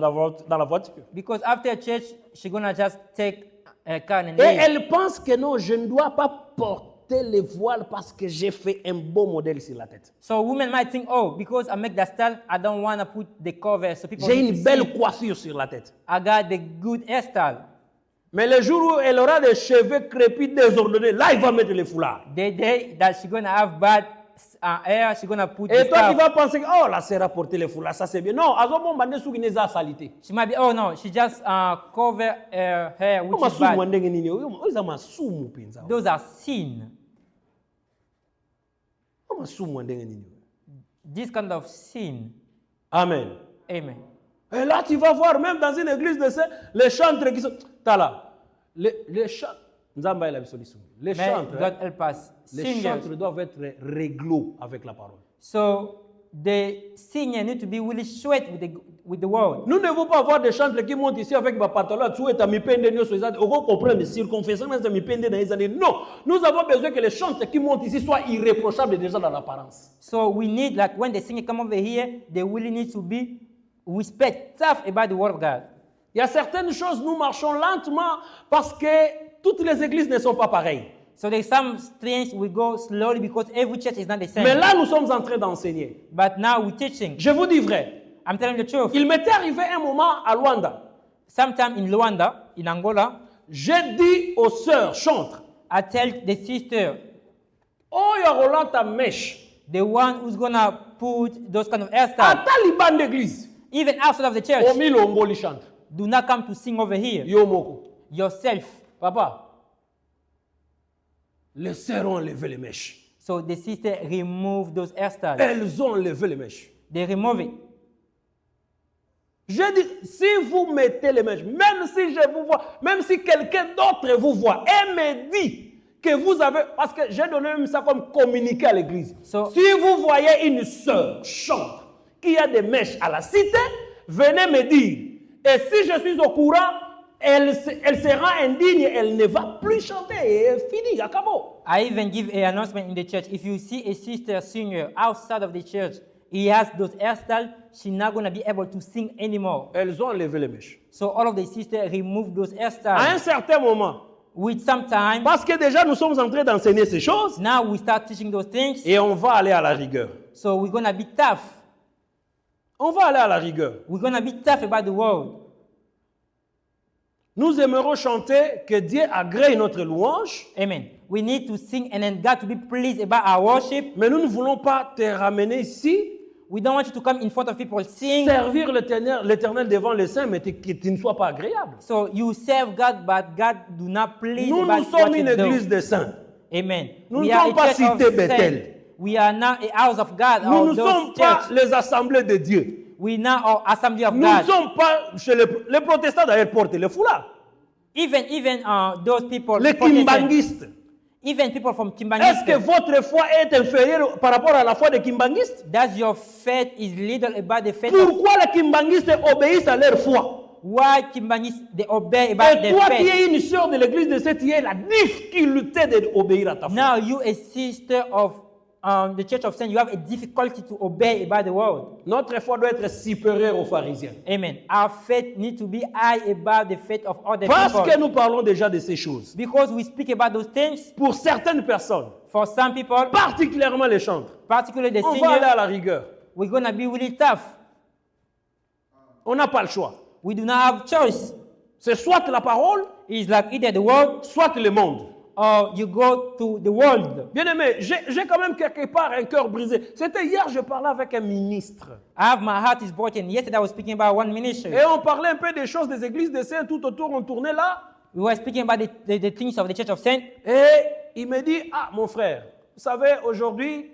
la voiture. Because after church, she's gonna just take a car and Et leave. elle pense que non, je ne dois pas porter le voile parce que j'ai fait un beau modèle sur la tête. So women might think, oh, because I make that style, I don't wanna put the cover, so people J'ai need to une belle see coiffure sur la tête. I got the good hairstyle. Mais le jour où elle aura des cheveux crépus désordonnés, là, il va mettre le foulard. The day that she's gonna have bad hair, she's gonna put Et the toi, tu scarf. vas penser que, oh, la sœur a porté le foulard, ça c'est bien. Non, azobon bande sou kineza salité. She might be, oh no, she just cover her hair, which is Masumu bad. ndenge nini? Oza masumu pinza. Those are sin. Masumu ndenge nini? This kind of sin. Amen. Amen. Et là, tu vas voir, même dans une église de saints, les chantres qui sont. T'as là. Les chantres. Les May chantres. God help us. Les Singers. chantres doivent être réglo avec la parole. So the singer need to be really sweat with the word. Nous ne devons pas avoir des chantres qui montent ici avec ma pantalon, tu es à mi pende, on comprend les circonfessions, mais mi pende dans les années. Non, nous avons besoin que les chantres qui montent ici soient irréprochables déjà dans l'apparence. So we need, like when the singer come over here, they really need to be tough about the word of God. Il y a certaines choses, nous marchons lentement parce que toutes les églises ne sont pas pareilles. So there's some things we go slowly because every church is not the same. Mais là, nous sommes en train d'enseigner. But now we're teaching. Je vous dis vrai. I'm telling the truth. Il m'était arrivé un moment à Luanda. Sometime in Luanda, in Angola, J'ai dit aux sœurs chantres, I tell the sister, oh, il y a Roland ta mèche. the one who's gonna put those kind of hairstyles, À Taliban d'église. even outside of the church, Au Milongo, li chante. do not come to sing over here. Yo moko. Yourself. Papa, les sœurs ont levé les mèches. So the sister remove those hairstyles. Elles ont levé les mèches. They remove it. J'ai dit, si vous mettez les mèches, même si je vous vois, même si quelqu'un d'autre vous voit et me dit que vous avez, parce que j'ai donné même ça comme communiqué à l'église. So- Si vous voyez une sœur chante qui a des mèches à la cité, venez me dire. Et si je suis au courant, elle sera indigne, elle ne va plus chanter. Et fini, acabou. I even give an announcement in the church. If you see a sister singer outside of the church, he has those hairstyles, she's not going to be able to sing anymore. Elles ont levé les mèches. So all of the sisters remove those À un hairstyles. certain moment, With some time, parce que déjà nous sommes en train d'enseigner ces choses, now we start teaching those things. et on va aller à la rigueur. So we're going to be tough. On va aller à la rigueur. We're going to be tough about the word. Nous aimerons chanter que Dieu agrée notre louange, Amen. We need to sing and then God to be pleased about our worship. mais nous ne voulons pas te ramener ici, We don't want you to come in front of people sing. servir l'Éternel devant les saints, mais que tu ne sois pas agréable. So you serve God, but God do not please Nous, about nous sommes what une you do. église de saints. Amen. Nous We ne are sommes a pas church of cité Bethel. saints. We are not a house of God Nous or ne those sommes pas church. les assemblées de Dieu. We not our assembly of Nous ne God. sommes pas chez les protestants d'ailleurs portent les foulards. Even those people, Les Protestants, kimbanguistes. even people from Est-ce que Kimbangiste, votre foi est inférieure par rapport à la foi des kimbanguistes? that your faith is little about the faith of Pourquoi les kimbanguistes obéissent à leur foi? why Kimbangiste they obey about Et their toi qui faith. es une sœur de l'église de cette, tu as la difficulté d'obéir à ta foi. Now you a sister of the church of Saints, you have a difficulty to obey about the word. Notre foi doit être supérieure aux pharisiens. Amen. Our faith needs to be high about the faith of other Parce people. que nous parlons déjà de ces choses. Because we speak about those things, Pour certaines personnes, for some people, particulièrement les chantres, particularly the on va aller singers, à la rigueur. we're going to be really tough. On n'a pas le choix. We do not have choice. C'est soit la parole, It's like either the world soit le monde. or you go to the world. Bien aimé, j'ai quand même quelque part un cœur brisé. C'était hier, je parlais avec un ministre. My heart is broken. Yesterday I was speaking about one ministry. Et on parlait un peu des choses des églises des saints tout autour, on tournait là. We were speaking about the things of the Church of Saints. Et il me dit, ah mon frère, vous savez, aujourd'hui,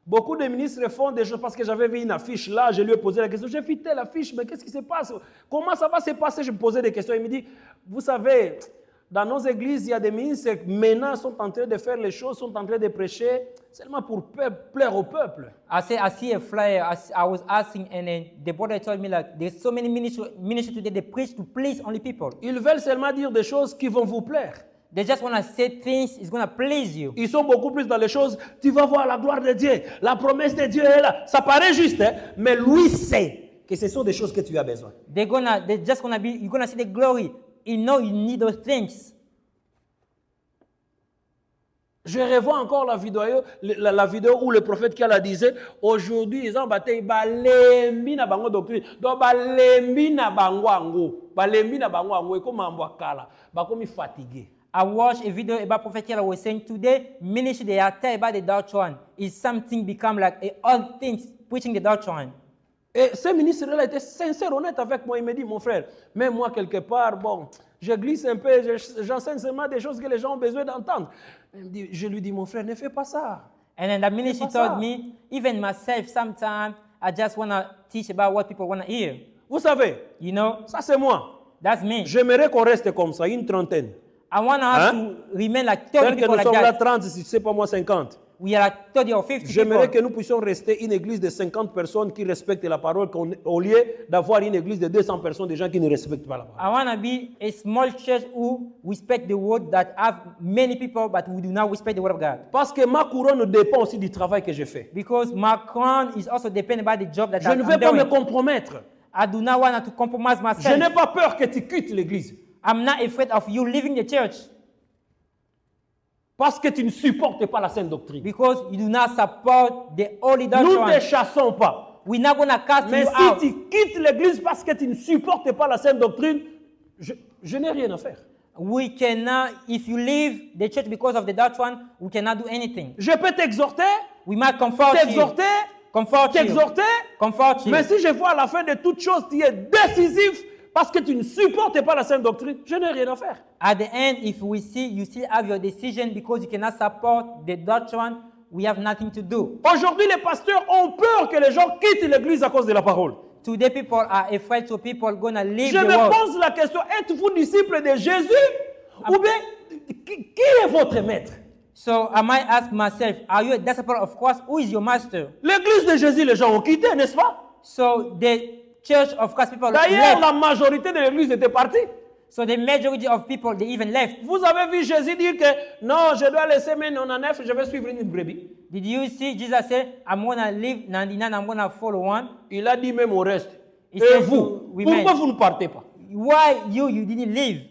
beaucoup de ministres font des choses parce que j'avais vu une affiche là, je lui ai posé la question, j'ai fait telle affiche, mais qu'est-ce qui se passe? Comment ça va se passer? Je me posais des questions. Il me dit, vous savez, dans nos églises, il y a des ministres qui maintenant sont en train de faire les choses, sont en train de prêcher seulement pour plaire au peuple. I see a flyer. I was asking, and then the brother told me like, there's so many ministries today. They preach to please only people. Ils veulent seulement dire des choses qui vont vous plaire. They just want to say things is going to please you. Ils sont beaucoup plus dans les choses, tu vas voir la gloire de Dieu, la promesse de Dieu est là. Ça paraît juste, hein, mais lui sait que ce sont des choses que tu as besoin. They're just gonna be. You're gonna see the glory. You know you need those things. Je revois encore la vidéo où le prophète qui la disait, aujourd'hui ils ont battu balembi na bango doctrine, donc balembi na bango ango, et comme ambwakala, bakomi fatigué. I watched a video about Prophet Kela was saying today, ministry they are telling about the doctrine is something become like a odd thing, preaching the doctrine. Et ce ministre-là était sincère, honnête avec moi. Il me dit, mon frère, même moi quelque part, bon, je glisse un peu, j'enseigne seulement des choses que les gens ont besoin d'entendre. Je lui dis, mon frère, ne fais pas ça. And then the ministry told me, even myself, sometimes I just want to teach about what people want to hear. Vous savez, You know, ça c'est moi. that's me. J'aimerais qu'on reste comme ça, une trentaine. I want us Hein? to remain like 30 Tel que people nous like sommes là that. 30, si je ne sais pas moi 50. We are like 30 or 50 J'aimerais people. que nous puissions rester une église de 50 personnes qui respectent la parole au lieu d'avoir une église de 200 personnes, des gens qui ne respectent pas la parole. I want to be a small church who respect the word, that have many people, but we do not respect the word of God. Parce que ma couronne dépend aussi du travail que je fais. Because my crown is also dependent by the job that Je ne I'm vais pas me doing. compromettre. I do not want to compromise Je myself. n'ai pas peur que tu quittes l'église. I'm not afraid of you leaving the church Parce que tu ne supportes pas la sainte doctrine. because you do not support the holy Nous ne te doctrine. chassons pas. We're not going to cast Mais you si out. tu quittes l'église parce que tu ne supportes pas la sainte doctrine, je n'ai rien à faire. We cannot, if you leave the church because of the doctrine, we cannot do anything. Je peux t'exhorter, We might comfort you. t'exhorter, Comfort you. mais si je vois à la fin de toute chose, tu es décisif parce que tu ne supportes pas la sainte doctrine, je n'ai rien à faire. At the end, if we see you still have your decision because you cannot support the doctrine, we have nothing to do. Aujourd'hui, les pasteurs ont peur que les gens quittent l'église à cause de la parole. Today, people are afraid, so people are going to leave Je the me world. pose la question, êtes-vous disciple de Jésus ou bien qui est votre maître? So I might ask myself, are you a disciple of Christ? Who is your master? L'église de Jésus, les gens ont quitté, n'est-ce pas? So the church of Christ people D'ailleurs, left. la majorité de l'église était partie. So the majority of people, they even left. Vous avez vu Jésus dire que non, je dois laisser mes 99, je vais suivre une brebis. Did you see Jesus say, I'm going to leave 99, I'm going to follow one? Il a dit même au reste. He Et said vous, to women, pourquoi vous ne partez pas? Why you didn't leave?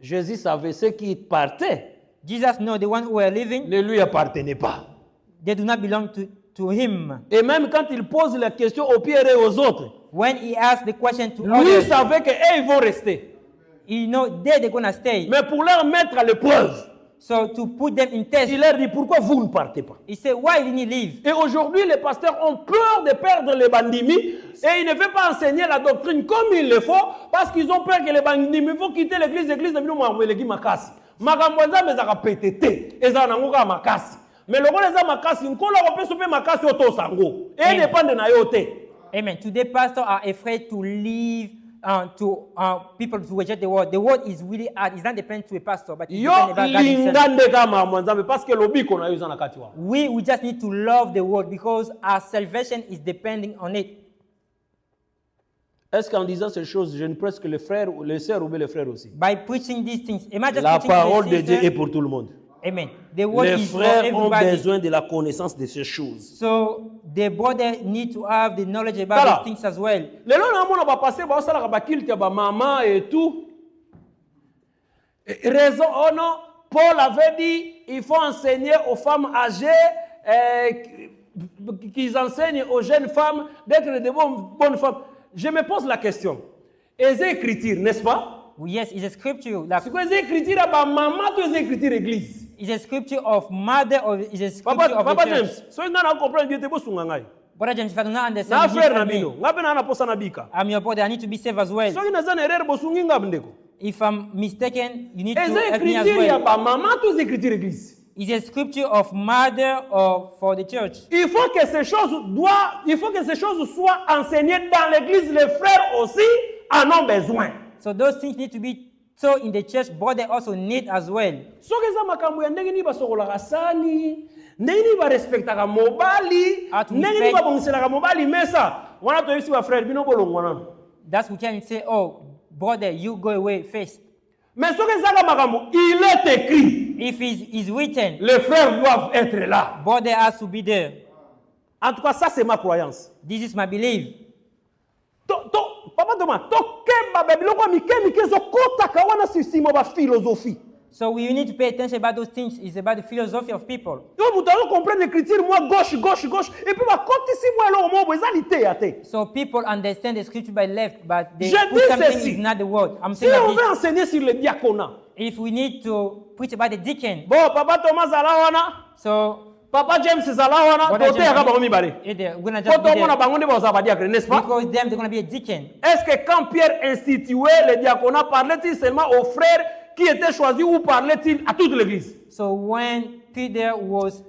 Jésus savait ceux qui partaient Jesus know the one who were leaving, ne lui appartenaient pas. they do not belong to him. Et même quand il pose la question aux pierres et aux autres, When he asked the question to lui others, savait qu'eux, ils vont rester. he know they're going to stay. Mais pour leur mettre à l'épreuve, So to put them in test, il leur dit pourquoi vous ne partez pas? he said, why didn't he leave? Et aujourd'hui, les pasteurs ont peur de perdre les bandimi et ils ne veulent pas enseigner la doctrine comme il le faut parce qu'ils ont peur que les bandimi vont quitter l'église de bino mawelegi makasi. Makambo nzambe ezaka petete, ezaka nango kaka makasi. Mais lokola eza makasi, nkolo akopeso mpe makasi oyo tosango. Et dépende na yo te. Amen. Today, pastors are afraid to leave to people to reject the word. The word is really hard. It's not dependent to a pastor, but it's Yo dependent about God himself. linga nde kaka makambo ya nzambe parce que lobiko na yo eza na kati wana. We just need to love the word because our salvation is depending on it. Est-ce qu'en disant ces choses, je ne presse que les frères ou les sœurs ou bien les frères aussi? By preaching these things, am I just La preaching parole to de the Dieu est sisters? pour tout le monde. Amen. The word Les is for frères ont everybody. besoin de la connaissance de ces choses. So the brother need to have the knowledge about Voilà. these things as well. Lelo na mona ba passer ba sala ba kilte ba maman et tout. Raison oh non, Paul avait dit il faut enseigner aux femmes âgées qu'ils enseignent aux jeunes femmes d'être de bonnes femmes. Je me pose la question. Est-ce écriture, n'est-ce pas? Yes, it's a scripture. Like, C'est quoi les écritures à ba maman ou les écritures église? it's a scripture of mother or it's a scripture Papa of Papa the church. James, so nga na comprendre bien te bo sunga ngai. Brother James, if I do not Na understand, you frère na tell me. bino, ngape na posa na bika. I'm your brother. I need to be safe as well. Soki naza na erreur bosungi nga ndeko. If I'm mistaken, you need to Eza help me as écriture ya well. ba maman ou les écritures église? It's a scripture of mother or for the church. Il faut que ces choses soient enseignées dans l'église. Les frères aussi en ont besoin. So those things need to be so in the church. Brother also need as well. Soki eza makambo ya ndenge nini basokolaka sani, ndenge nini barespectaka mobali, How to ndenge nini respect. babongiselaka mobali mesa, wana toyebisi ba frère bino bolongwa nano. That's we can say, oh, brother, you go away first. Mais soki ezaka makambo, il est écrit, If it's written, les frères doivent être là. brother has to be there. En tout cas, ça c'est ma croyance. This is my belief. Papa Thomas, tokemba babiloko mike zokotaka wana sisimo ba philosophie. So we need to pay attention about those things. It's about the philosophy of people. Yo vous allez comprendre l'écriture moi gauche et puis ba kotisi moi alors moi ezalité ya te. So people understand the scripture by left, but they Je put dis something ceci. is not the word. I'm Si saying on like veut this. enseigner sur le diaconat. If we need to preach about the deacon, Bon, Papa Thomas zala wana, so Papa James zala wana, Brother tote ya James, bango mibale. we're gonna just Quand be on a there bango nde ba diacre, n'est-ce pas? because them they're gonna be a deacon. Est-ce que quand Pierre instituait le diaconat, parlait-il seulement aux frères qui étaient choisis ou parlait-il à toute l'église? So when Peter was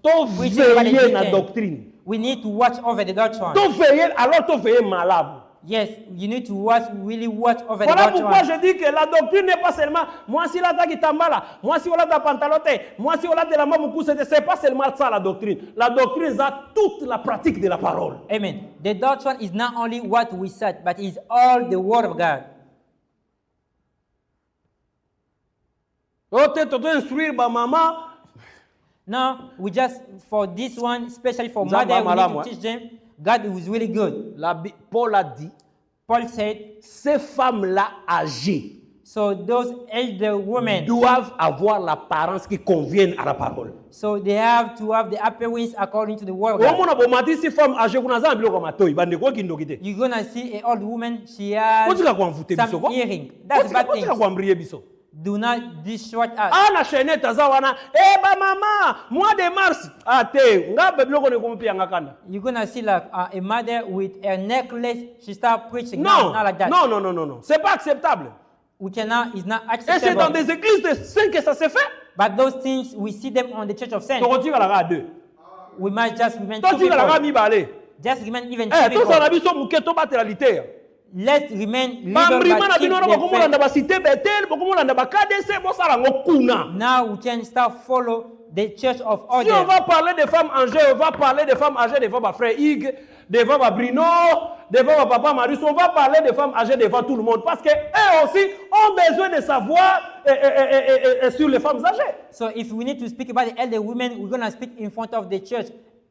To preaching about the veiller la deacon, doctrine. we need to watch over the doctrine. To veiller, alors to veiller malade. Yes, you need to really watch over Voilà the pourquoi doctrine. je dis que la doctrine n'est pas seulement moi si la taki tambala, moi si la ta pantalote, moi si la de la mamu kusete, c'est pas seulement ça la doctrine. La doctrine c'est toute la pratique de la parole. Amen. The doctrine is not only what we said, but is all the word of God. Tu dois instruire ma maman. Now, we just, for this one, especially for Nzamba mother, we malamu, need to teach them. God is really good. Paul a dit, Paul said, ces femmes-là âgées so those elder women, doivent avoir l'apparence qui convienne à la parole. so they have to have the appearance according to the word of Au God. moins, on m'a dit si femme âgée, vous n'avez pas biloko matoi, bande quoi qui ndokite. You're gonna see an old woman, she has Vous dites quoi vous some quoi? earring. That's bad Vous dites thing. quoi briller biso? Do not distract us. Ah la chaînette azawana, eh ba maman, mois de mars, ah te, nga biloko ne kompi yanga kanda. You're gonna see like a mother with a necklace, she start preaching. Non, Not like that. non, c'est pas acceptable. We cannot, it's not Et c'est dans acceptable. des églises de saints que ça se fait. But those things, we see them on the church of Tu saints. retires la à deux. We might just remain Toi two tu la people. mi balé. Just remain even two Eh, toi ça people. la biso muke to battre la lité. Let's remain legal Bambrima na but keep bino na the bakomona ba faith. cité Bethel, bakomona na ba KDC, bo sala ngokuna. Now we can start follow the church of Si on order. va parler des femmes âgées, on va parler des femmes âgées devant ma frère Hugues, devant ma Bruno, devant ma papa Marius. On va parler des femmes âgées devant tout le monde parce qu'elles aussi ont besoin de savoir sur les femmes âgées. So if we need to speak about the elder women, we're gonna speak in front of the church.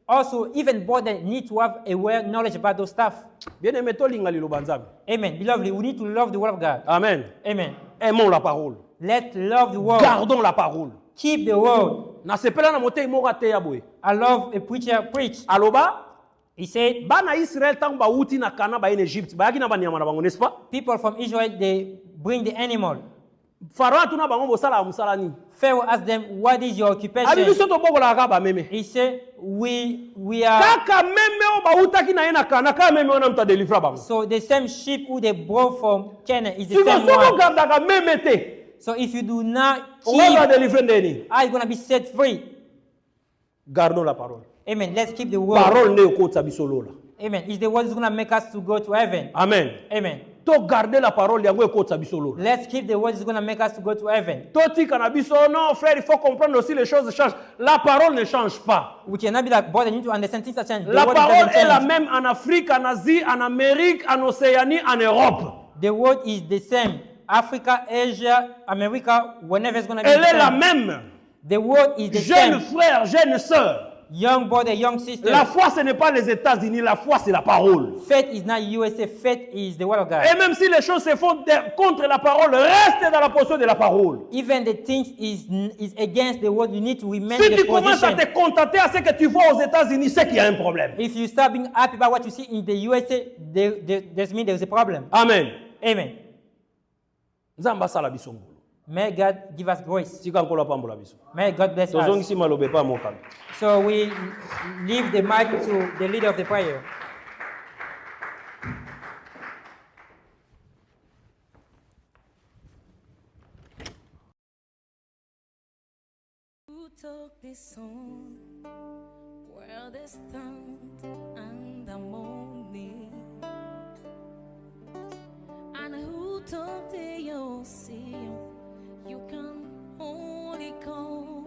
Also, even brothers need to have aware knowledge about those stuff. Bien aimé, to linga lilo banzami. Amen. Beloved, we need to love the word of God. Amen. Amen. Aimons la parole. Let's love the word. Gardons la parole. Keep the word. Na sepela na motei moko te ya boye. I love a preacher preach. Aloba, He said, bana Israël tant ba uti na kana ba en Egypte, ba yaki na banyama na bango, n'est-ce pas? people from Israel, they bring the animal. Pharaon tuna bango bosala musala ni. Pharaoh asked them, what is your Abi occupation? biso to bokola ka ba meme. He said, we are. Kaka meme o ba utaki na ye na kana ka meme ona mta délivrer bango. So the same sheep who they brought from Canaan is the Si same vous one. gardaka meme te, So if you do not on va keep, délivrer ndeni. are you going to be set free? Gardons la parole. Amen. Let's keep the word. Parole ne ko tsabiso lola. Amen. It's the word that's going to make us to go to heaven. Amen. Amen. To garder la parole yango ko tsabiso lola. Let's keep the word that's going to make us to go to heaven. To tika na biso non frère, il faut comprendre aussi les choses changent. La parole ne change pas. We cannot be like, brother, you need to understand things that change. The La word parole doesn't est la change. même en Afrique, en Asie, en Amérique, en Océanie, en Europe. The word is the same. Africa, Asia, America, whenever it's going to be Elle the est la same. même. The word is the Jeune same. frère, jeune sœur. Young brother, young sister. La foi, ce n'est pas les États-Unis, la foi, c'est la parole. Faith is not USA. Faith is the word of God. Et même si les choses se font contre la parole, reste dans la position de la parole. Even the things is against the word, you need to remain Si in tu the commences à position. te contenter à ce que tu vois aux États-Unis, c'est qu'il y a un problème. If you start being happy about what you see in the USA, there's mean there's a problem. Amen. Amen. Nzamba sala biso ngolo. May God give us grace. Tika nkola pambola biso. May God bless us. Tozongisi malobe pa mokalo. So we leave the mic to the leader of the prayer. Who took this song where they stand and the morning, and who took the ocean you can only call